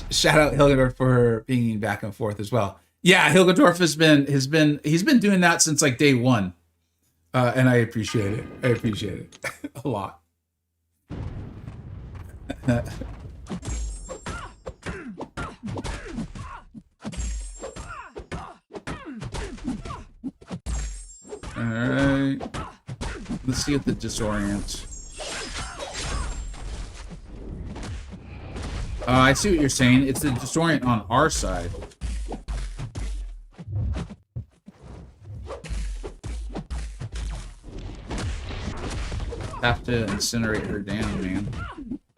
Shout out Hilgendorf for being back and forth as well. Yeah, Hilgendorf he's been doing that since like day one, and I appreciate it. I appreciate it a lot. All right, let's see if the disorient. I see what you're saying. It's the disorient on our side. Have to incinerate her down, man.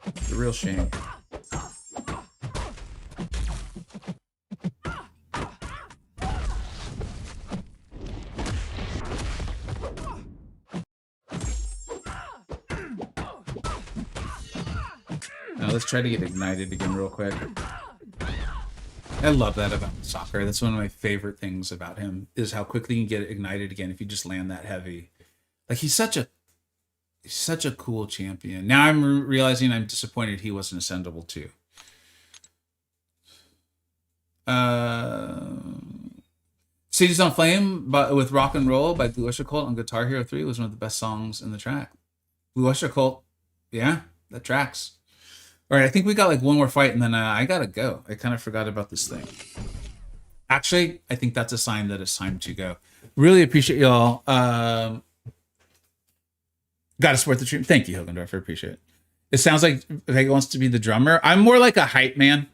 It's a real shame. let's try to get ignited again real quick. I love that about soccer. That's one of my favorite things about him, is how quickly you can get ignited again if you just land that heavy. Like, he's such a cool champion. Now I'm realizing I'm disappointed he wasn't ascendable too. Cities on Flame with Rock and Roll by Blue Oyster Cult on Guitar Hero 3 was one of the best songs in the track. Blue Oyster Cult, yeah, that tracks. All right, I think we got like one more fight, and then I gotta go. I kind of forgot about this thing. Actually, I think that's a sign that it's time to go. Really appreciate y'all. Gotta support the stream. Thank you, Hilgendorf. I appreciate it. It sounds like Vega wants to be the drummer. I'm more like a hype man.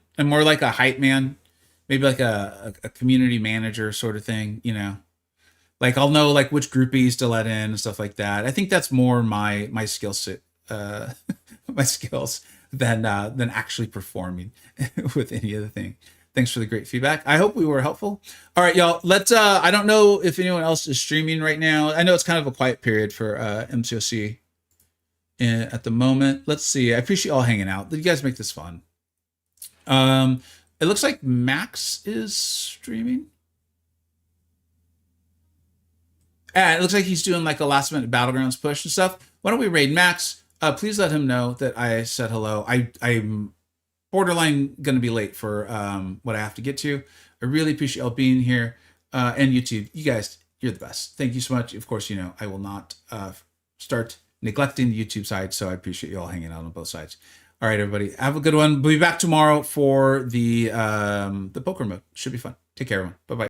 Maybe like a community manager sort of thing, you know. Like, I'll know like which groupies to let in and stuff like that. I think that's more my skill set, my skills than actually performing with any other thing. Thanks for the great feedback. I hope we were helpful. All right, y'all. Let's. I don't know if anyone else is streaming right now. I know it's kind of a quiet period for MCoC at the moment. Let's see. I appreciate y'all hanging out. You guys make this fun. It looks like Max is streaming. It looks like he's doing like a last minute Battlegrounds push and stuff. Why don't we raid Max? Please let him know that I said hello. I'm borderline going to be late for what I have to get to. I really appreciate y'all being here. And YouTube, you guys, you're the best. Thank you so much. Of course, you know, I will not start neglecting the YouTube side, so I appreciate you all hanging out on both sides. All right, everybody, have a good one. We'll be back tomorrow for the poker mode. Should be fun. Take care, everyone. Bye-bye.